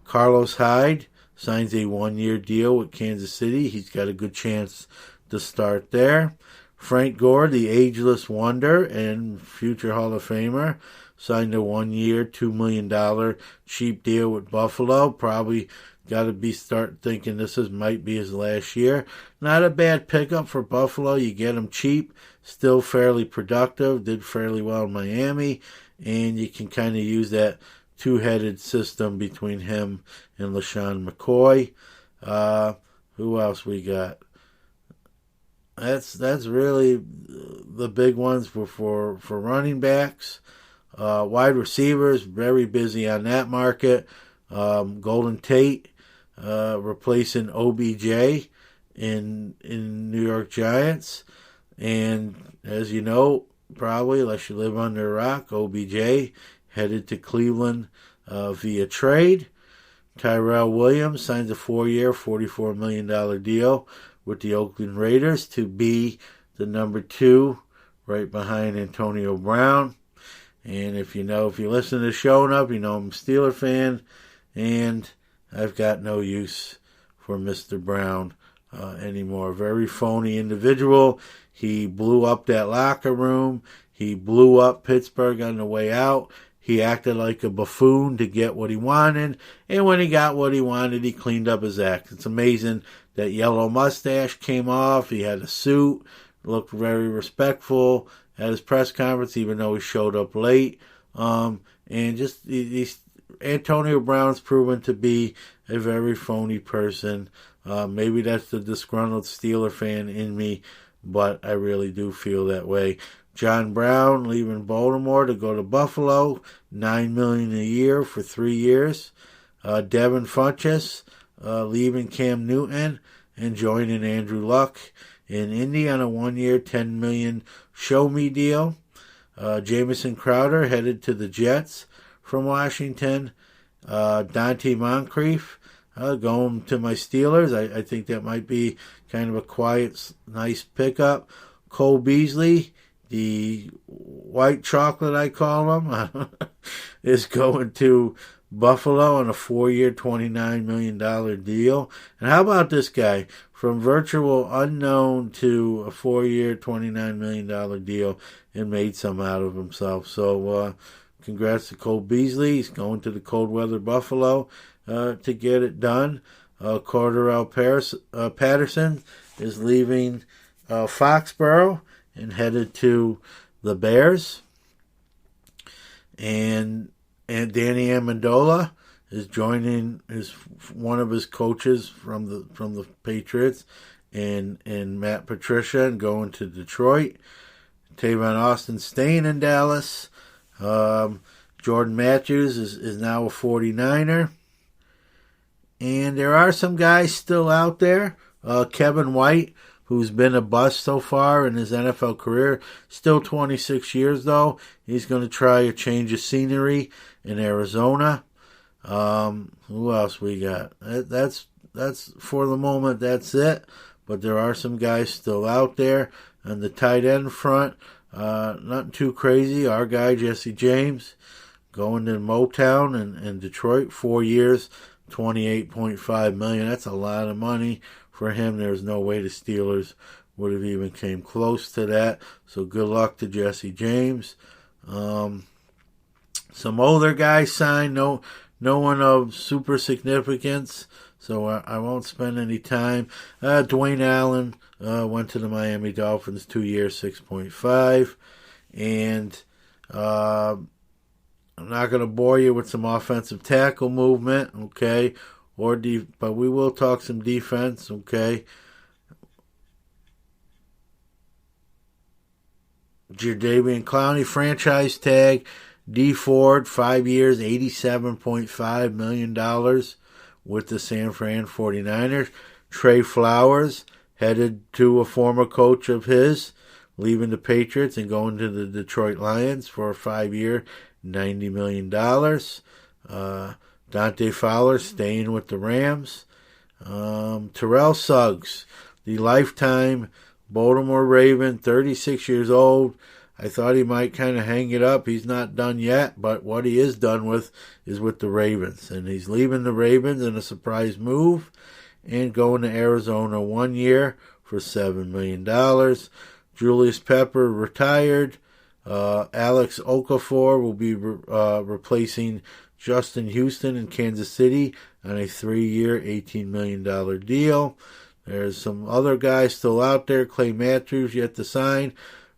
Carlos Hyde signs a 1-year deal with Kansas City. He's got a good chance to start there. Frank Gore, the ageless wonder and future Hall of Famer, signed a 1-year, $2 million cheap deal with Buffalo. Probably got to start thinking might be his last year. Not a bad pickup for Buffalo. You get him cheap, still fairly productive, did fairly well in Miami, and you can kind of use that two-headed system between him and LaShawn McCoy. Who else we got? That's really the big ones for running backs. Wide receivers, very busy on that market. Golden Tate replacing OBJ in New York Giants. And as you know, probably, unless you live under a rock, OBJ headed to Cleveland via trade. Tyrell Williams signs a 4-year, $44 million deal with the Oakland Raiders to be the number 2 right behind Antonio Brown. And if you listen to the show enough, you know I'm a Steeler fan, and I've got no use for Mr. Brown anymore. Very phony individual. He blew up that locker room. He blew up Pittsburgh on the way out. He acted like a buffoon to get what he wanted, and when he got what he wanted, he cleaned up his act. It's amazing that yellow mustache came off. He had a suit, looked very respectful at his press conference, even though he showed up late. And just Antonio Brown's proven to be a very phony person. Maybe that's the disgruntled Steeler fan in me, but I really do feel that way. John Brown leaving Baltimore to go to Buffalo, $9 million a year for 3 years. Devin Funchess leaving Cam Newton and joining Andrew Luck in Indy on a 1-year, $10 million show me deal. Jamison Crowder headed to the Jets from Washington. Dante Moncrief going to my Steelers. I think that might be kind of a quiet, nice pickup. Cole Beasley, the white chocolate I call him, is going to Buffalo on a 4-year, $29 million deal. And how about this guy? From virtual unknown to a 4-year, $29 million deal, and made some out of himself. So congrats to Cole Beasley. He's going to the cold weather Buffalo to get it done. Cordarrelle Patterson is leaving Foxborough and headed to the Bears. And Danny Amendola is joining one of his coaches from the Patriots and Matt Patricia and going to Detroit. Tavon Austin staying in Dallas. Jordan Matthews is now a 49er. And there are some guys still out there. Kevin White, who's been a bust so far in his NFL career, still 26 years though. He's going to try a change of scenery in Arizona. Who else we got? That's for the moment, that's it. But there are some guys still out there. On the tight end front, nothing too crazy. Our guy, Jesse James, going to Motown in Detroit, 4 years, $28.5 million. That's a lot of money for him. There's no way the Steelers would have even came close to that. So good luck to Jesse James. Some older guys signed, no one of super significance, so I won't spend any time. Dwayne Allen went to the Miami Dolphins, 2 years, $6.5. And I'm not going to bore you with some offensive tackle movement, okay? But we will talk some defense, okay? Jadeveon Clowney, franchise tag. D Ford, 5 years, $87.5 million with the San Fran 49ers. Trey Flowers, headed to a former coach of his, leaving the Patriots and going to the Detroit Lions for a 5-year, $90 million. Dante Fowler staying with the Rams. Terrell Suggs, the lifetime Baltimore Raven, 36 years old. I thought he might kind of hang it up. He's not done yet, but what he is done with is with the Ravens. And he's leaving the Ravens in a surprise move and going to Arizona 1 year for $7 million. Julius Pepper retired. Alex Okafor will be replacing Justin Houston in Kansas City on a 3-year, $18 million deal. There's some other guys still out there. Clay Matthews yet to sign.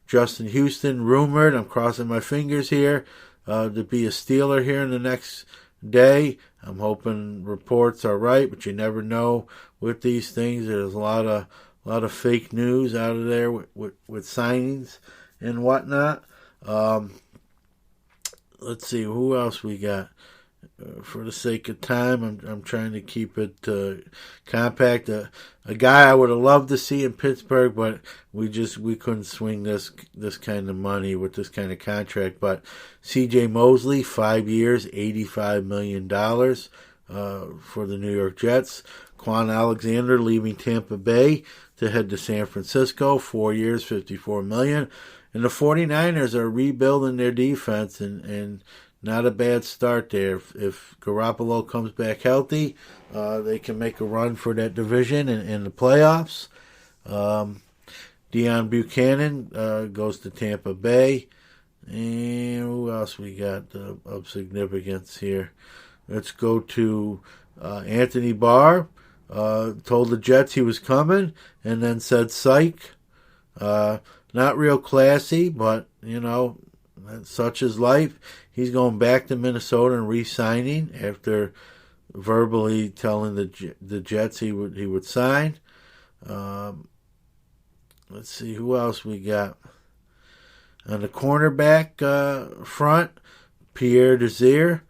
Justin Houston rumored, I'm crossing my fingers here, to be a Steeler here in the next day. I'm hoping reports are right, but you never know with these things. There's a lot of fake news out of there with signings and whatnot. Let's see, who else we got? For the sake of time, I'm trying to keep it compact. A guy I would have loved to see in Pittsburgh, but we couldn't swing this kind of money with this kind of contract. But C.J. Mosley, 5 years, $85 million for the New York Jets. Quan Alexander leaving Tampa Bay to head to San Francisco, 4 years, $54 million. And the 49ers are rebuilding their defense and not a bad start there. If Garoppolo comes back healthy, they can make a run for that division in the playoffs. Deion Buchanan goes to Tampa Bay. And who else we got of significance here? Let's go to Anthony Barr. Told the Jets he was coming and then said psych. Not real classy, but, such is life. He's going back to Minnesota and re-signing after verbally telling the Jets he would sign. Let's see who else we got on the cornerback front. Pierre Desir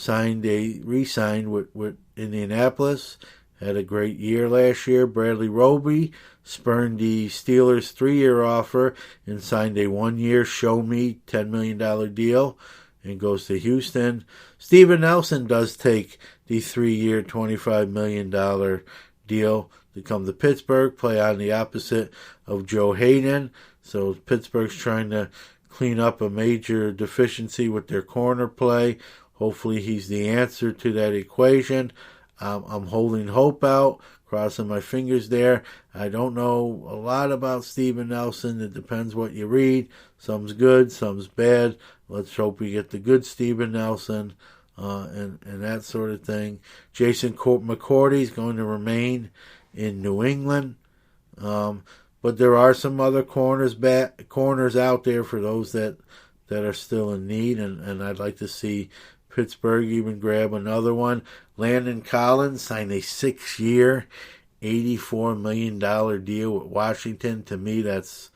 re-signed with Indianapolis. Had a great year last year. Bradley Roby spurned the Steelers' 3-year offer and signed a 1-year show me $10 million deal and goes to Houston. Steven Nelson does take the 3-year $25 million deal to come to Pittsburgh, play on the opposite of Joe Hayden. So Pittsburgh's trying to clean up a major deficiency with their corner play. Hopefully he's the answer to that equation. I'm holding hope out, crossing my fingers there. I don't know a lot about Steven Nelson. It depends what you read. Some's good, some's bad. Let's hope we get the good Steven Nelson and that sort of thing. Jason McCourty is going to remain in New England. But there are some other corners out there for those that are still in need, and I'd like to see Pittsburgh even grab another one. Landon Collins signed a 6-year, $84 million deal with Washington. To me, that's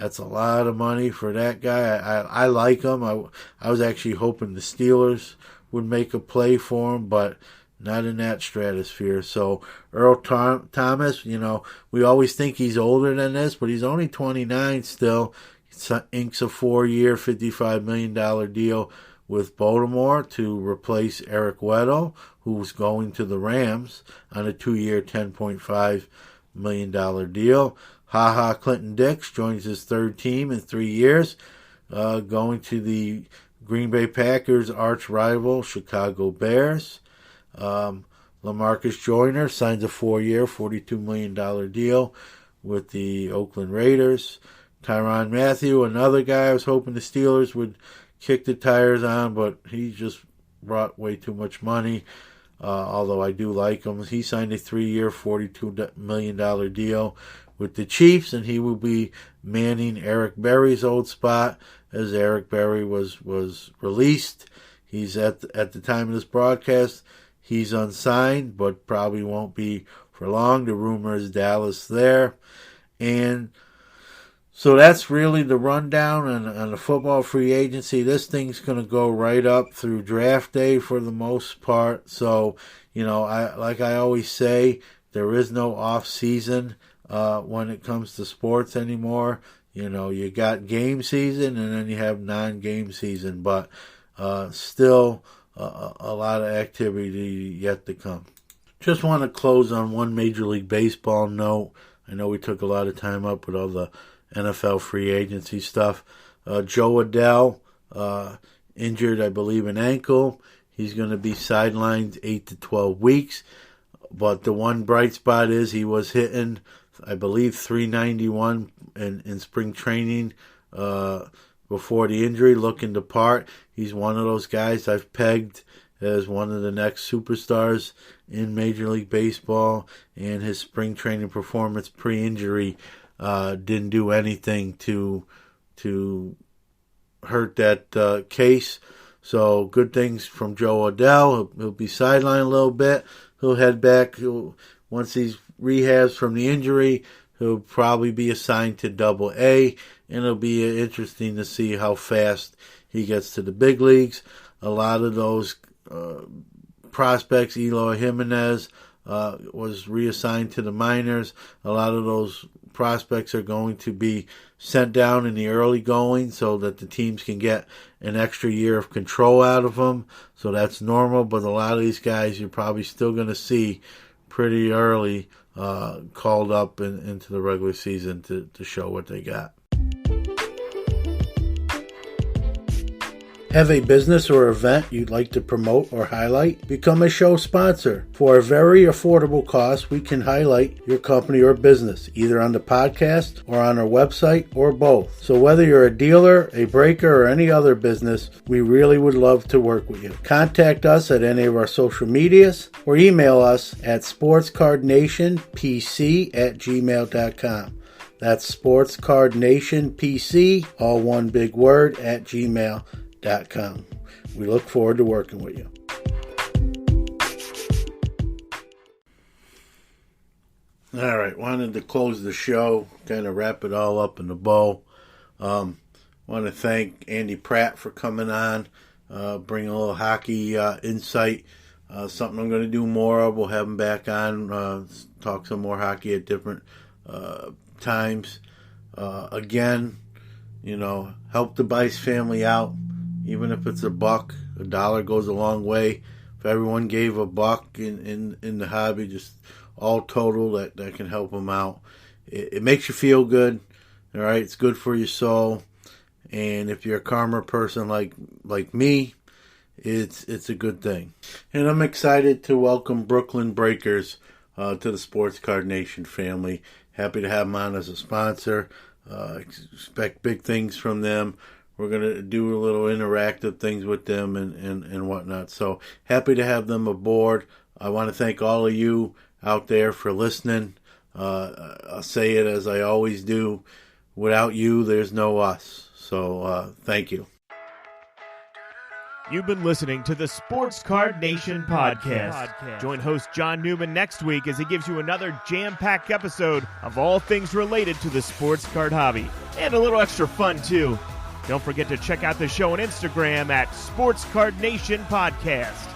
a lot of money for that guy. I like him. I was actually hoping the Steelers would make a play for him, but not in that stratosphere. So Earl Thomas, we always think he's older than this, but he's only 29 still. He inks a 4-year, $55 million deal with Baltimore to replace Eric Weddle, who's going to the Rams on a 2-year, $10.5 million deal. Clinton Dix joins his third team in 3 years, going to the Green Bay Packers' arch rival, Chicago Bears. LaMarcus Joyner signs a 4-year, $42 million deal with the Oakland Raiders. Tyrann Mathieu, another guy I was hoping the Steelers would kick the tires on, but he just brought way too much money, although I do like him. He signed a 3-year, $42 million deal with the Chiefs, and he will be manning Eric Berry's old spot as Eric Berry was released. He's at the time of this broadcast, he's unsigned, but probably won't be for long. The rumor is Dallas there. And so that's really the rundown on the football free agency. This thing's going to go right up through draft day for the most part. So, I always say, there is no off season when it comes to sports anymore. You got game season and then you have non-game season, but still a lot of activity yet to come. Just want to close on one Major League Baseball note. I know we took a lot of time up with all the NFL free agency stuff. Joe Adell, injured, I believe, an ankle. He's going to be sidelined 8 to 12 weeks. But the one bright spot is he was hitting, I believe, .391 in spring training before the injury, looking the part. He's one of those guys I've pegged as one of the next superstars in Major League Baseball, and his spring training performance pre-injury didn't do anything to hurt that case. So good things from Joe Adell. He'll be sidelined a little bit. He'll head back. Once he rehabs from the injury, he'll probably be assigned to Double-A, and it'll be interesting to see how fast he gets to the big leagues. A lot of those prospects, Eloy Jimenez was reassigned to the minors. A lot of those prospects are going to be sent down in the early going so that the teams can get an extra year of control out of them. So that's normal, but a lot of these guys you're probably still going to see pretty early called up into the regular season to show what they got. Have a business or event you'd like to promote or highlight? Become a show sponsor. For a very affordable cost, we can highlight your company or business, either on the podcast or on our website or both. So whether you're a dealer, a breaker, or any other business, we really would love to work with you. Contact us at any of our social medias or email us at sportscardnationpc@gmail.com. That's sportscardnationpc, all one big word, @gmail.com. We look forward to working with you. All right, wanted to close the show, kind of wrap it all up in a bow. Want to thank Andy Pratt for coming on, bring a little hockey insight. Something I'm going to do more of. We'll have him back on, talk some more hockey at different times. Again, help the Bice family out, even if it's $1. $1 goes a long way. If everyone gave $1 in the hobby, just all total, that can help them out. It makes you feel good. All right, it's good for your soul. And if you're a karma person like me, it's a good thing. And I'm excited to welcome Brooklyn Breakers to the Sports Card Nation family. Happy to have them on as a sponsor. Expect big things from them. We're going to do a little interactive things with them and whatnot. So happy to have them aboard. I want to thank all of you out there for listening. I'll say it as I always do. Without you, there's no us. So thank you.
You've been listening to the Sports Card Nation podcast. Join host John Newman next week as he gives you another jam-packed episode of all things related to the sports card hobby. And a little extra fun, too. Don't forget to check out the show on Instagram at Sports Card Nation Podcast.